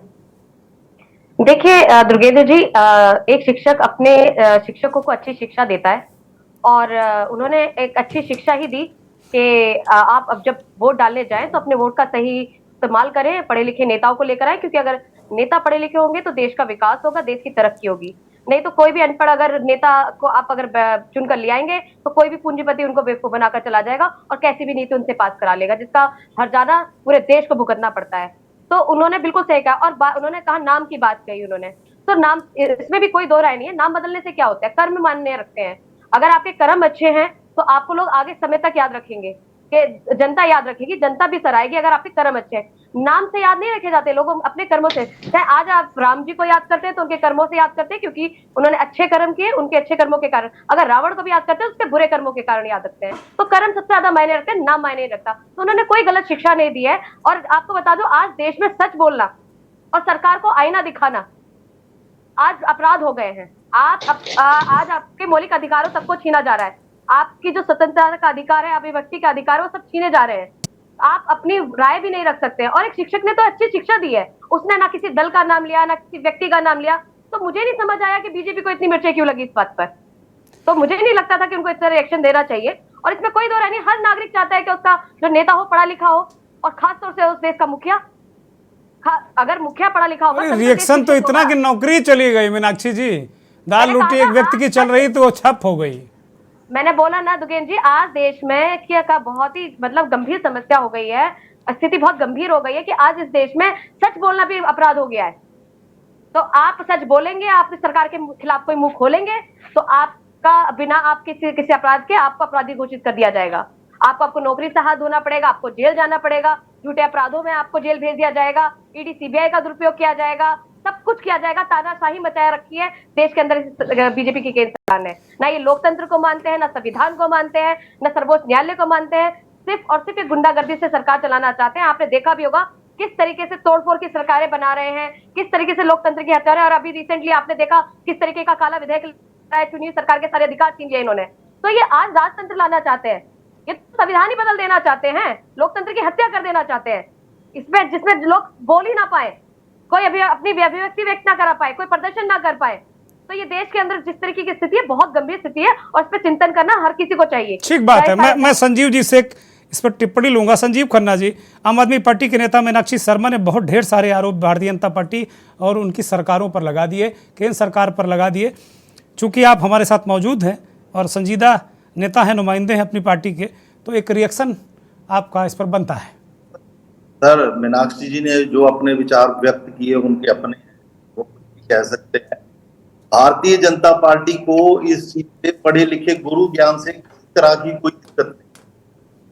देखिए दुर्गेंद्र जी, एक शिक्षक अपने शिक्षकों को अच्छी शिक्षा देता है, और उन्होंने एक अच्छी शिक्षा ही दी कि आप अब जब वोट डालने जाएं तो अपने वोट का सही इस्तेमाल करें, पढ़े लिखे नेताओं को लेकर आए, क्योंकि अगर नेता पढ़े लिखे होंगे तो देश का विकास होगा, देश की तरक्की होगी। नहीं तो कोई भी अनपढ़ अगर नेता को आप अगर चुनकर ले आएंगे तो कोई भी पूंजीपति उनको बेवकूफ बनाकर चला जाएगा और कैसी भी नीति उनसे पास करा लेगा, जिसका हर्जाना पूरे देश को भुगतना पड़ता है। तो उन्होंने बिल्कुल सही कहा। और उन्होंने कहा, नाम की बात कही उन्होंने, तो नाम, इसमें भी कोई दो राय नहीं है। नाम बदलने से क्या होता है? कर्म मान्य रखते हैं। अगर आपके कर्म अच्छे हैं तो आपको लोग आगे समय तक याद रखेंगे, कि जनता याद रखेगी, जनता भी सराहेगी अगर आपके कर्म अच्छे हैं। नाम से याद नहीं रखे जाते लोग, अपने कर्मों से। चाहे आज आप राम जी को याद करते हैं तो उनके कर्मों से याद करते हैं, क्योंकि उन्होंने अच्छे कर्म किए, उनके अच्छे कर्मों के कारण। अगर रावण को भी याद करते हैं उसके बुरे कर्मों के कारण याद रखते हैं। तो कर्म सबसे ज्यादा मायने रखते हैं, नाम मायने नहीं रखता। तो उन्होंने कोई गलत शिक्षा नहीं दी है। और आपको बता दो, आज देश में सच बोलना और सरकार को आईना दिखाना आज अपराध हो गए हैं। आज आपके मौलिक अधिकारों तक को छीना जा रहा है। आपकी जो स्वतंत्रता का अधिकार है, अभिव्यक्ति का अधिकार है, वो सब छीने जा रहे हैं। आप अपनी राय भी नहीं रख सकते हैं। और एक शिक्षक ने तो अच्छी शिक्षा दी है, उसने ना किसी दल का नाम लिया, ना किसी व्यक्ति का नाम लिया। तो मुझे नहीं समझ आया कि बीजेपी को इतनी मिर्चें क्यों लगी इस बात पर। तो मुझे नहीं लगता था कि उनको इतना रिएक्शन देना चाहिए। और इसमें कोई दो राय नहीं, हर नागरिक चाहता है कि उसका जो नेता हो पढ़ा लिखा हो, और खासतौर से उस देश का मुखिया। अगर मुखिया पढ़ा लिखा होगा, रिएक्शन तो इतना कि नौकरी चली गई मीनाक्षी जी, दाल रोटी एक व्यक्ति की चल रही तो वो ठप हो गई। मैंने बोला ना दुगेन जी, आज देश में क्या का बहुत ही मतलब गंभीर समस्या हो गई है, स्थिति बहुत गंभीर हो गई है कि आज इस देश में सच बोलना भी अपराध हो गया है। तो आप सच बोलेंगे, आप सरकार के खिलाफ कोई मुंह खोलेंगे, तो आपका बिना आप किसी अपराध के आपको अपराधी घोषित कर दिया जाएगा। आपको नौकरी से हाथ धोना पड़ेगा, आपको जेल जाना पड़ेगा, झूठे अपराधों में आपको जेल भेज दिया जाएगा, ईडी सीबीआई का दुरुपयोग किया जाएगा, सब कुछ किया जाएगा। तानाशाही मचाया रखी है देश के अंदर बीजेपी की केंद्र सरकार ने। ना ये लोकतंत्र को मानते हैं, ना संविधान को मानते हैं, ना सर्वोच्च न्यायालय को मानते हैं। सिर्फ और सिर्फ गुंडागर्दी से सरकार चलाना चाहते हैं। आपने देखा भी होगा किस तरीके से तोड़फोड़ की सरकारें बना रहे हैं, किस तरीके से लोकतंत्र की हत्या। और अभी रिसेंटली आपने देखा किस तरीके का काला विधेयक चुनी सरकार के सारे अधिकार छीन लिए इन्होंने। तो ये आज राजतंत्र लाना चाहते हैं, ये संविधान ही बदल देना चाहते हैं, लोकतंत्र की हत्या कर देना चाहते हैं। इसमें जिसमें लोग बोल ही ना पाए, कोई अपनी अभिव्यक्ति व्यक्त ना कर पाए, कोई प्रदर्शन ना कर पाए। तो ये देश के अंदर जिस तरीके की स्थिति है, बहुत गंभीर स्थिति है, और इस पर चिंतन करना हर किसी को चाहिए। ठीक बात है। मैं संजीव जी से इस पर टिप्पणी लूंगा। संजीव खन्ना जी, आम आदमी पार्टी के नेता मीनाक्षी शर्मा ने बहुत ढेर सारे आरोप भारतीय जनता पार्टी और उनकी सरकारों पर लगा दिए, केंद्र सरकार पर लगा दिए। चूंकि आप हमारे साथ मौजूद हैं और संजीदा नेता हैं, नुमाइंदे हैं अपनी पार्टी के, तो एक रिएक्शन आपका इस पर बनता है। सर, मीनाक्षी जी ने जो अपने विचार व्यक्त किए उनके अपने, वो कह सकते हैं। भारतीय जनता पार्टी को इस चीज से पढ़े लिखे गुरु ज्ञान से किसी तरह की कोई दिक्कत नहीं।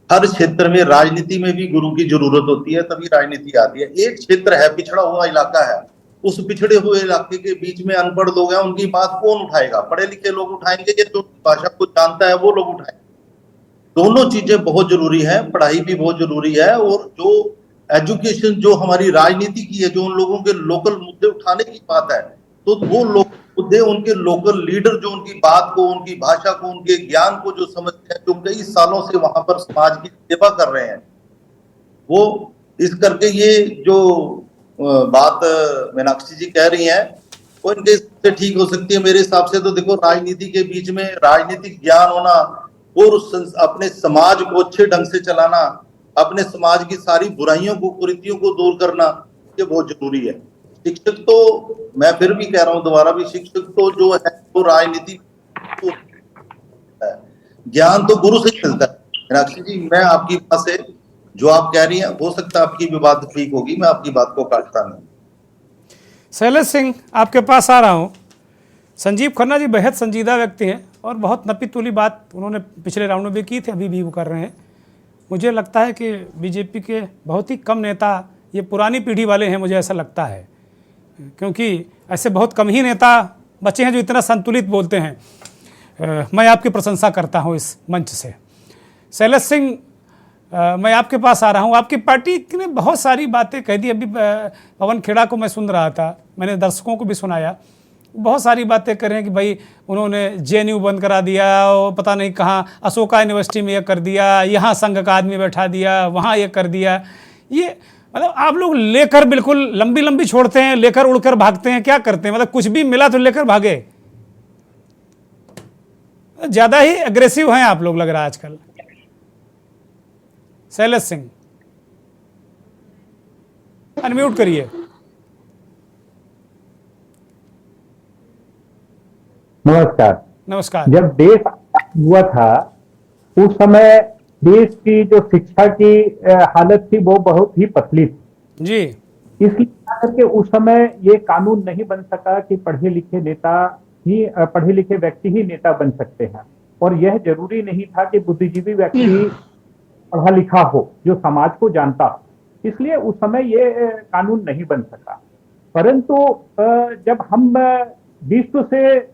हर क्षेत्र में, राजनीति में भी गुरु की जरूरत होती है, तभी राजनीति आती है। एक क्षेत्र है, पिछड़ा हुआ इलाका है, उस पिछड़े हुए इलाके के बीच में अनपढ़ लोग हैं, उनकी बात कौन उठाएगा? पढ़े लिखे लोग उठाएंगे या जो भाषा को जानता है वो लोग उठाएंगे? दोनों चीजें बहुत जरूरी है, पढ़ाई भी बहुत जरूरी है, और जो एजुकेशन जो हमारी राजनीति की है, जो उन लोगों के लोकल मुद्दे उठाने की बात है, तो वो लोकल मुद्दे, उनके लोकल लीडर जो उनकी बात को, उनकी भाषा को, उनके ज्ञान को जो समझते हैं, जो कई सालों से वहां पर समाज की सेवा कर रहे हैं, वो इस करके ये जो बात मीनाक्षी जी कह रही हैं वो इनके से ठीक हो सकती है मेरे हिसाब से। तो देखो, राजनीति के बीच में राजनीतिक ज्ञान होना और अपने समाज को अच्छे ढंग से चलाना, अपने समाज की सारी बुराइयों को, कुरीतियों को दूर करना, ये बहुत जरूरी है। शिक्षक तो, मैं फिर भी कह रहा हूं दोबारा भी, शिक्षक तो जो है वो राजनीति तो ज्ञान तो गुरु से ही मिलता है। मीनाक्षी जी, मैं आपकी बात से जो आप कह रही हैं, हो सकता है आपकी भी बात ठीक होगी, मैं आपकी बात को काटता नहीं। शैलेश सिंह, आपके पास आ रहा हूं। संजीव खन्ना जी बेहद संजीदा व्यक्ति हैं और बहुत नपी तुली बात उन्होंने पिछले राउंड में भी की थी, अभी भी वो कर रहे हैं। मुझे लगता है कि बीजेपी के बहुत ही कम नेता ये पुरानी पीढ़ी वाले हैं, मुझे ऐसा लगता है, क्योंकि ऐसे बहुत कम ही नेता बचे हैं जो इतना संतुलित बोलते हैं। मैं आपकी प्रशंसा करता हूं इस मंच से। शैलेश सिंह, मैं आपके पास आ रहा हूं। आपकी पार्टी ने बहुत सारी बातें कह दी। अभी पवन खेड़ा को मैं सुन रहा था, मैंने दर्शकों को भी सुनाया, बहुत सारी बातें कर रहे हैं कि भाई उन्होंने जेएनयू बंद करा दिया, और पता नहीं कहाँ अशोका यूनिवर्सिटी में ये कर दिया, यहाँ संघ का आदमी बैठा दिया, वहाँ ये कर दिया। ये मतलब आप लोग लेकर बिल्कुल लंबी लंबी छोड़ते हैं, लेकर उड़कर भागते हैं, क्या करते हैं? मतलब कुछ भी मिला तो लेकर भागे। ज़्यादा ही अग्रेसिव हैं आप लोग, लग रहा है आजकल। शैलेश सिंह, अनम्यूट करिए। नमस्कार। नमस्कार। जब देश हुआ था उस समय देश की जो शिक्षा की हालत थी वो बहुत ही पतली थी जी। इसलिए करके उस समय ये कानून नहीं बन सका कि पढ़े लिखे नेता ही, पढ़े लिखे व्यक्ति ही नेता बन सकते हैं, और यह जरूरी नहीं था कि बुद्धिजीवी व्यक्ति पढ़ा लिखा हो जो समाज को जानता हो। इसलिए उस समय ये कानून नहीं बन सका। परंतु जब हम विश्व से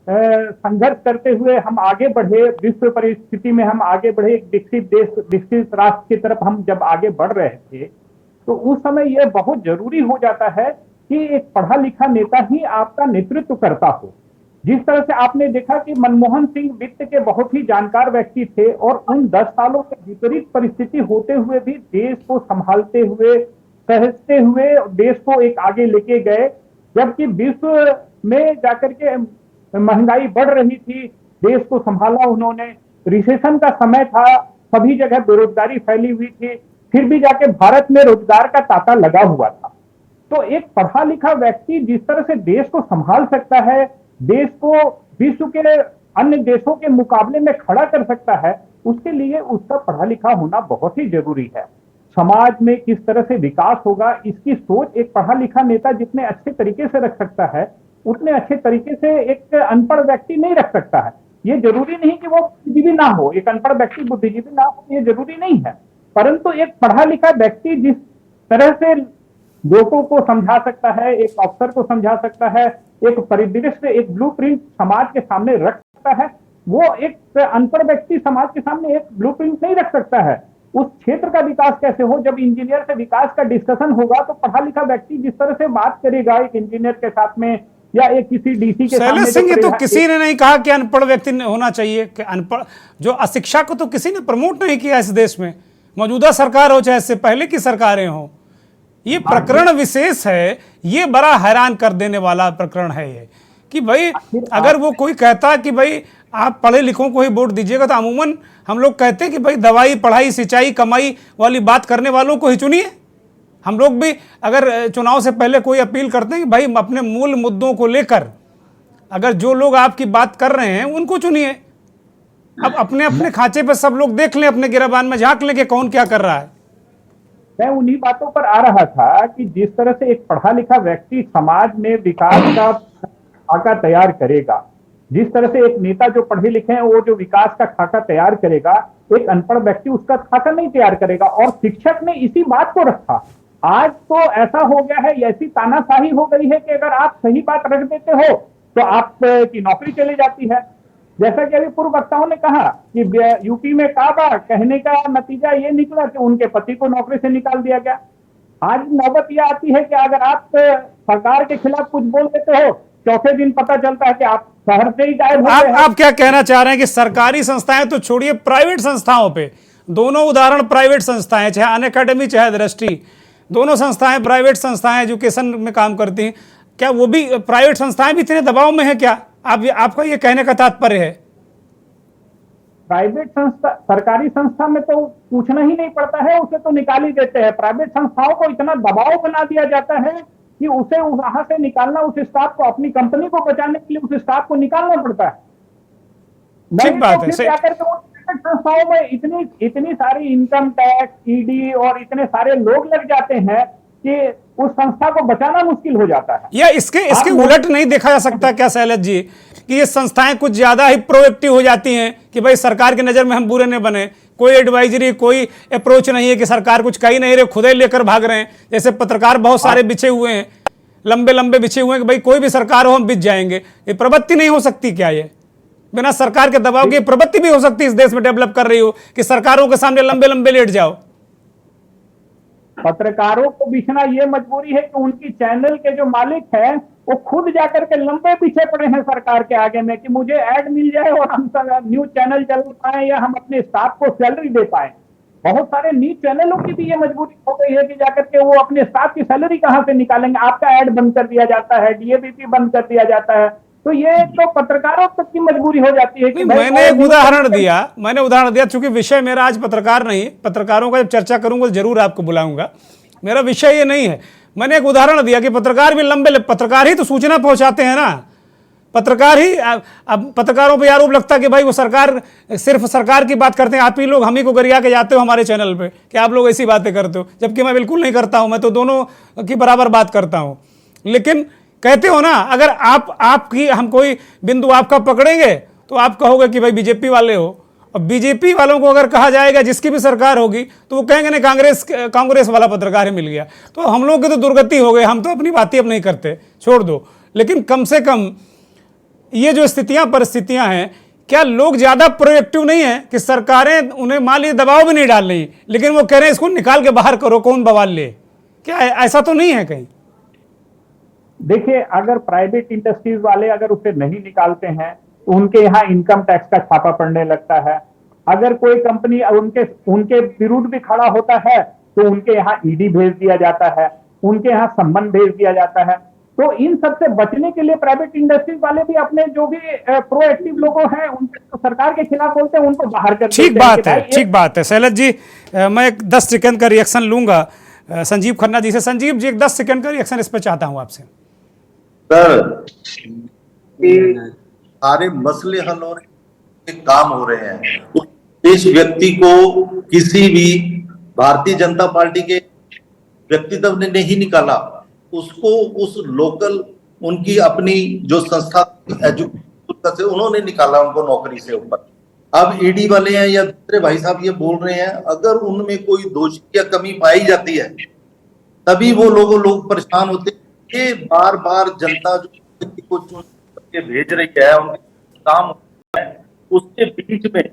संघर्ष करते हुए हम आगे बढ़े, विश्व परिस्थिति में हम आगे बढ़े, एक विकसित देश, विकसित राष्ट्र की तरफ हम जब आगे बढ़ रहे थे, तो उस समय यह बहुत जरूरी हो जाता है कि एक पढ़ा लिखा नेता ही आपका नेतृत्व करता हो। जिस तरह से आपने देखा कि मनमोहन सिंह वित्त के बहुत ही जानकार व्यक्ति थे और उन 10 सालों के विपरीत परिस्थिति होते हुए भी देश को संभालते हुए, सहजते हुए देश को एक आगे लेके गए, जबकि विश्व में जाकर के महंगाई बढ़ रही थी, देश को संभाला उन्होंने। रिसेशन का समय था, सभी जगह बेरोजगारी फैली हुई थी, फिर भी जाके भारत में रोजगार का तांता लगा हुआ था। तो एक पढ़ा लिखा व्यक्ति जिस तरह से देश को संभाल सकता है, देश को विश्व के अन्य देशों के मुकाबले में खड़ा कर सकता है, उसके लिए उसका पढ़ा लिखा होना बहुत ही जरूरी है। समाज में किस तरह से विकास होगा, इसकी सोच एक पढ़ा लिखा नेता जितने अच्छे तरीके से रख सकता है, उतने अच्छे तरीके से एक अनपढ़ व्यक्ति नहीं रख सकता है। ये जरूरी नहीं कि वो बुद्धिजीवी ना हो, एक अनपढ़ व्यक्ति बुद्धिजीवी ना हो, ये जरूरी नहीं है। परंतु एक पढ़ा लिखा व्यक्ति जिस तरह से लोगों को समझा सकता है, एक अफसर को समझा सकता है, एक परिदृश्य, एक ब्लूप्रिंट समाज के सामने रख सकता है, वो एक अनपढ़ व्यक्ति समाज के सामने एक ब्लूप्रिंट नहीं रख सकता है। उस क्षेत्र का विकास कैसे हो, जब इंजीनियर से विकास का डिस्कशन होगा तो पढ़ा लिखा व्यक्ति जिस तरह से बात करेगा एक इंजीनियर के साथ में या एक किसी डीसी के सामने, शैलेश सिंह, ये तो किसी ने नहीं कहा कि अनपढ़ व्यक्ति होना चाहिए, कि अनपढ़ जो अशिक्षा को तो किसी ने प्रमोट नहीं किया इस देश में, मौजूदा सरकार हो चाहे इससे पहले की सरकारें हो। ये प्रकरण विशेष है, ये बड़ा हैरान कर देने वाला प्रकरण है ये, कि भाई अगर वो कोई कहता कि भाई आप पढ़े लिखों को ही वोट दीजिएगा, तो अमूमन हम लोग कहते हैं कि भाई दवाई, पढ़ाई, सिंचाई, कमाई वाली बात करने वालों को ही चुनिए। हम लोग भी अगर चुनाव से पहले कोई अपील करते हैं कि भाई अपने मूल मुद्दों को लेकर अगर जो लोग आपकी बात कर रहे हैं उनको चुनिए। अब अपने अपने खांचे पे सब लोग देख लें, अपने गिरबान में झांक लें कि कौन क्या कर रहा है। मैं उन्हीं बातों पर आ रहा था कि जिस तरह से एक पढ़ा लिखा व्यक्ति समाज में विकास का खाका तैयार करेगा, जिस तरह से एक नेता जो पढ़े लिखे हैं वो जो विकास का खाका तैयार करेगा, एक अनपढ़ व्यक्ति उसका खाका नहीं तैयार करेगा। और शिक्षक ने इसी बात को रखा। आज तो ऐसा हो गया है, ऐसी तानाशाही हो गई है कि अगर आप सही बात रख देते हो तो आप की नौकरी चली जाती है। जैसा कि अभी पूर्व वक्ताओं ने कहा कि यूपी में काबा कहने का नतीजा ये निकला कि उनके पति को नौकरी से निकाल दिया गया। आज नौबत यह आती है कि अगर आप सरकार के खिलाफ कुछ बोल देते हो, चौथे दिन पता चलता है कि आप शहर से ही गायब हो गए हैं। आप क्या कहना चाह रहे हैं कि सरकारी संस्थाएं तो छोड़िए, प्राइवेट संस्थाओं पे, दोनों उदाहरण प्राइवेट संस्थाएं, चाहे अनअकैडमी चाहे दृष्टि, दोनों संस्थाएं प्राइवेट संस्थाएं एजुकेशन में काम करती हैं, क्या वो भी प्राइवेट संस्थाएं भी इतने दबाव में है क्या? आपका ये कहने का तात्पर्य है? प्राइवेट संस्था, सरकारी संस्था में तो पूछना ही नहीं पड़ता है, उसे तो निकाल ही देते हैं। प्राइवेट संस्थाओं को इतना दबाव बना दिया जाता है कि उसे वहां से निकालना, उस स्टाफ को, अपनी कंपनी को बचाने के लिए उस स्टाफ को निकालना पड़ता है। ठीक बात है। क्या करके वो प्राइवेट संस्थाओं में इतनी सारी इनकम टैक्स, ईडी और इतने सारे लोग लग जाते हैं कि उस संस्था को बचाना मुश्किल हो जाता है। या इसके उलट नहीं देखा जा सकता क्या शैलेश जी, कि ये संस्थाएं कुछ ज्यादा ही प्रोएक्टिव हो जाती हैं कि भाई सरकार की नजर में हम बुरे न बने, कोई एडवाइजरी, कोई अप्रोच नहीं है कि सरकार कुछ कह ही नहीं रहे, खुद ही लेकर भाग रहे हैं। जैसे पत्रकार बहुत सारे बिछे हुए हैं, लंबे लंबे बिछे हुए हैं कि भाई कोई भी सरकार हो हम बिछ जाएंगे। ये प्रवृत्ति नहीं हो सकती क्या? ये बिना सरकार के दबाव की प्रवृत्ति भी हो सकती है इस देश में डेवलप कर रही हो कि सरकारों के सामने लंबे लंबे लेट जाओ। पत्रकारों को बिछना ये मजबूरी है कि उनकी चैनल के जो मालिक हैं वो खुद जाकर के लंबे पीछे पड़े हैं सरकार के आगे में कि मुझे ऐड मिल जाए और हम न्यूज चैनल चल पाए या हम अपने स्टाफ को सैलरी दे पाए। बहुत सारे न्यूज चैनलों की भी ये मजबूरी हो गई है कि जाकर के वो अपने स्टाफ की सैलरी कहां से निकालेंगे। आपका ऐड बंद कर दिया जाता है, डीएबीपी बंद कर दिया जाता है, तो ये तो पत्रकारों तक की मजबूरी हो जाती है कि मैंने एक उदाहरण दिया, चूंकि विषय मेरा आज पत्रकार नहीं, पत्रकारों का जब चर्चा करूंगा तो जरूर आपको बुलाऊंगा, मेरा विषय ये नहीं है। मैंने एक उदाहरण दिया कि पत्रकार भी लंबे, पत्रकार ही तो सूचना पहुंचाते हैं ना, पत्रकार ही। अब पत्रकारों पर आरोप लगता है कि भाई वो सरकार, सिर्फ सरकार की बात करते हैं, आप ही लोग हम ही को गरिया के जाते हो हमारे चैनल पे कि आप लोग ऐसी बातें करते हो, जबकि मैं बिल्कुल नहीं करता हूं, मैं तो दोनों की बराबर बात करता हूं। लेकिन कहते हो ना, अगर आपकी हम कोई बिंदु आपका पकड़ेंगे तो आप कहोगे कि भाई बीजेपी वाले हो, और बीजेपी वालों को अगर कहा जाएगा जिसकी भी सरकार होगी तो वो कहेंगे नहीं कांग्रेस वाला पत्रकार ही मिल गया। तो हम लोग की तो दुर्गति हो गई, हम तो अपनी बातें अब नहीं करते, छोड़ दो। लेकिन कम से कम ये जो परिस्थितियां हैं, क्या लोग ज्यादा प्रोएक्टिव नहीं है कि सरकारें उन्हें मान लीजिए दबाव भी नहीं डाल रही, लेकिन वो कह रहे हैं इसको निकाल के बाहर करो, कौन बवाल ले? क्या ऐसा तो नहीं है कहीं? देखिए, अगर प्राइवेट इंडस्ट्रीज वाले अगर उसे नहीं निकालते हैं तो उनके यहाँ इनकम टैक्स का छापा पड़ने लगता है। अगर कोई कंपनी उनके उनके विरुद्ध भी खड़ा होता है तो उनके यहाँ ईडी भेज दिया जाता है, उनके यहाँ सम्मन भेज दिया जाता है। तो इन सब से बचने के लिए प्राइवेट इंडस्ट्रीज वाले भी अपने जो भी प्रोएक्टिव लोगों हैं उनके तो सरकार के खिलाफ बोलते हैं, उनको बाहर कर ठीक बात है, ठीक बात है। शैलज जी, मैं एक 10 सेकंड का रिएक्शन लूंगा संजीव खन्ना जी से। संजीव जी, एक 10 सेकंड का रिएक्शन इस पर चाहता हूं आपसे। सर, सारे मसले हल हो रहे हैं, काम हो रहे हैं। इस व्यक्ति को किसी भी भारतीय जनता पार्टी के व्यक्तित्व ने नहीं निकाला, उसको उस लोकल उनकी अपनी जो संस्था एजुकेशन से उन्होंने निकाला उनको नौकरी से ऊपर। अब ईडी वाले हैं या दूसरे भाई साहब ये बोल रहे हैं, अगर उनमें कोई दोष या कमी पाई जाती है तभी वो लोग परेशान होते हैं। ये बार बार जनता जो व्यक्ति को चुन के भेज रही है, उनके काम है, उसके बीच में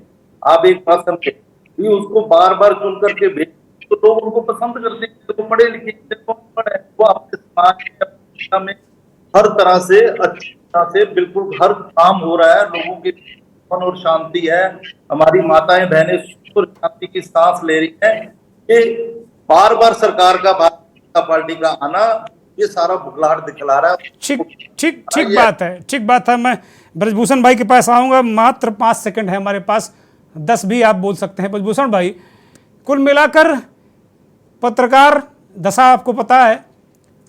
आप एक बात समझे, उसको बार बार चुन करके भेज तो लोग उनको पसंद करते हैं। तो पढ़े लिखे वो अपने समाज में हर तरह से अच्छी तरह से बिल्कुल हर काम हो रहा है, लोगों के मन और शांति है, हमारी माताएं बहनें सुख और शांति की सांस ले रही है। ये बार बार सरकार का भारतीय जनता पार्टी का आना ये सारा बुखलाहट दिखला रहा है। ठीक बात है, ठीक बात है। मैं ब्रजभूषण भाई के पास आऊंगा, मात्र 5 सेकंड है हमारे पास, 10 भी आप बोल सकते हैं। ब्रजभूषण भाई, कुल मिलाकर पत्रकार दशा आपको पता है,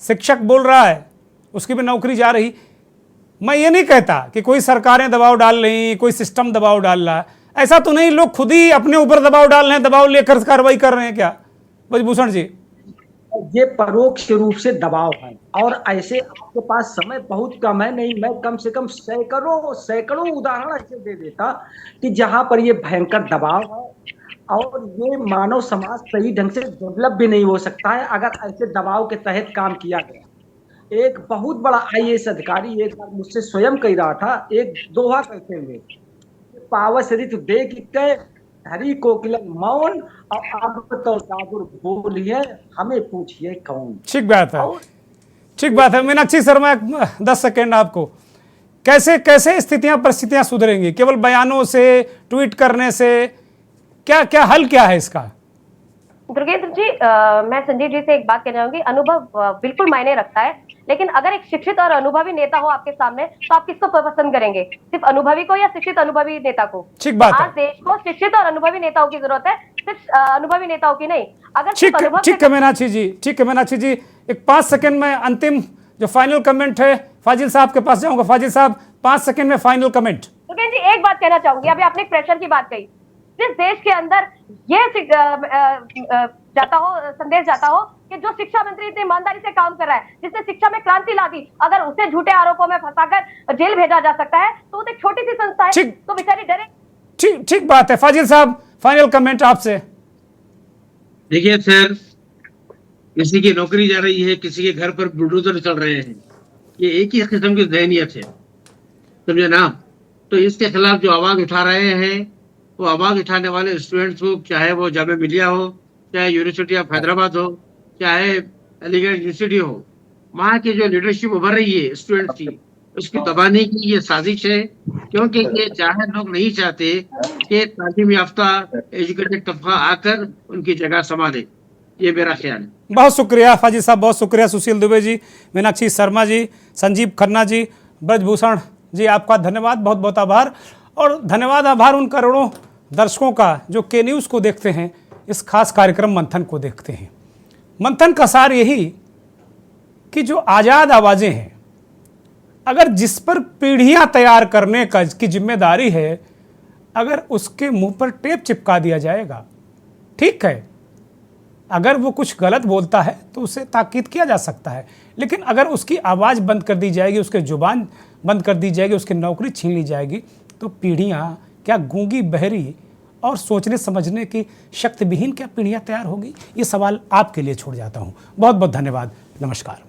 शिक्षक बोल रहा है उसकी भी नौकरी जा रही। मैं ये नहीं कहता कि कोई सरकारें दबाव डाल रही, कोई सिस्टम दबाव डाल रहा है, ऐसा तो नहीं। लोग खुद ही अपने ऊपर दबाव डाल रहे हैं, दबाव लेकर कार्रवाई कर रहे हैं क्या ब्रजभूषण जी? ये परोक्ष रूप से दबाव है, और ऐसे आपके पास समय बहुत कम है। नहीं, मैं कम से कम सैकड़ों उदाहरण ऐसे दे देता कि जहां पर ये भयंकर दबाव है और ये मानव समाज सही ढंग से डेवलप भी नहीं हो सकता है अगर ऐसे दबाव के तहत काम किया गया। एक बहुत बड़ा IAS अधिकारी एक बार मुझसे स्वयं कह रहा था, एक दोहा कहते हुए, पावस ऋतु देख के हरी कोकिलन मौन और अब तो दादुर बोलिए हमें पूछिए कौन। ठीक बात है, ठीक बात है। मीनाक्षी शर्मा, 10 सेकेंड आपको। कैसे कैसे स्थितियां परिस्थितियां सुधरेंगी? केवल बयानों से, ट्वीट करने से? क्या क्या हल क्या है इसका? दुर्गेंद्र जी, मैं संजीव जी से एक बात कहना चाहूंगी। अनुभव बिल्कुल मायने रखता है, लेकिन अगर एक शिक्षित और अनुभवी नेता हो आपके सामने तो आप किसको पसंद करेंगे? सिर्फ अनुभवी को या शिक्षित अनुभवी नेता को? ठीक बात है। आज देश को शिक्षित और अनुभवी नेताओं की जरूरत है, सिर्फ अनुभवी नेताओं की नहीं। अगर ठीक है मीनाक्षी जी, ठीक है मीनाक्षी जी, एक 5 सेकंड में अंतिम जो फाइनल कमेंट है फाजिल साहब के पास जाऊंगा। फाजिल साहब, 5 सेकंड में फाइनल कमेंट। दुर्गेंद्र जी, एक बात कहना चाहूंगी। अभी आपने प्रेशर की बात कही। जिस देश के अंदर ये संदेश जाता हो कि जो शिक्षा मंत्री इतनी ईमानदारी से काम कर रहा है, जिसने शिक्षा में क्रांति ला दी, अगर उसे झूठे आरोपों में फंसाकर जेल भेजा जा सकता है तो वो एक छोटी सी संस्था है, तो बेचारी डरे। ठीक बात है। फाजिल साहब, फाइनल कमेंट आपसे। देखिए सर, किसी की नौकरी जा रही है, किसी के घर पर बुलडोजर चल रहे हैं, ये एक ही किस्म की ज़हनियत है, समझे ना? तो इसके खिलाफ जो आवाज उठा रहे हैं, वो आवाज उठाने वाले स्टूडेंट्स को, चाहे वो जामिया मिलिया हो, चाहे यूनिवर्सिटी ऑफ हैदराबाद हो, चाहे अलीगढ़ यूनिवर्सिटी हो, वहाँ की जो लीडरशिप उभर रही है स्टूडेंट्स की, उसकी दबाने की ये साजिश है। क्योंकि ये चाहे लोग नहीं चाहते कि तालीम याफ्ता एजुकेटेड तबका आकर उनकी जगह संभाले। ये मेरा ख्याल है। बहुत शुक्रिया फाजिल साहब, बहुत शुक्रिया। सुशील दुबे जी, मीनाक्षी शर्मा जी, संजीव खन्ना जी, ब्रजभूषण जी, आपका धन्यवाद, बहुत बहुत आभार। और धन्यवाद आभार उन करोड़ों दर्शकों का जो के न्यूज़ को देखते हैं, इस खास कार्यक्रम मंथन को देखते हैं। मंथन का सार यही कि जो आज़ाद आवाज़ें हैं, अगर जिस पर पीढ़ियां तैयार करने का की जिम्मेदारी है, अगर उसके मुंह पर टेप चिपका दिया जाएगा, ठीक है, अगर वो कुछ गलत बोलता है तो उसे ताकीद किया जा सकता है, लेकिन अगर उसकी आवाज़ बंद कर दी जाएगी, उसके जुबान बंद कर दी जाएगी, उसकी नौकरी छीन ली जाएगी, तो पीढ़ियाँ क्या गूंगी बहरी और सोचने समझने की शक्ति विहीन क्या पीढ़ियाँ तैयार होगी? ये सवाल आपके लिए छोड़ जाता हूँ। बहुत बहुत धन्यवाद। नमस्कार।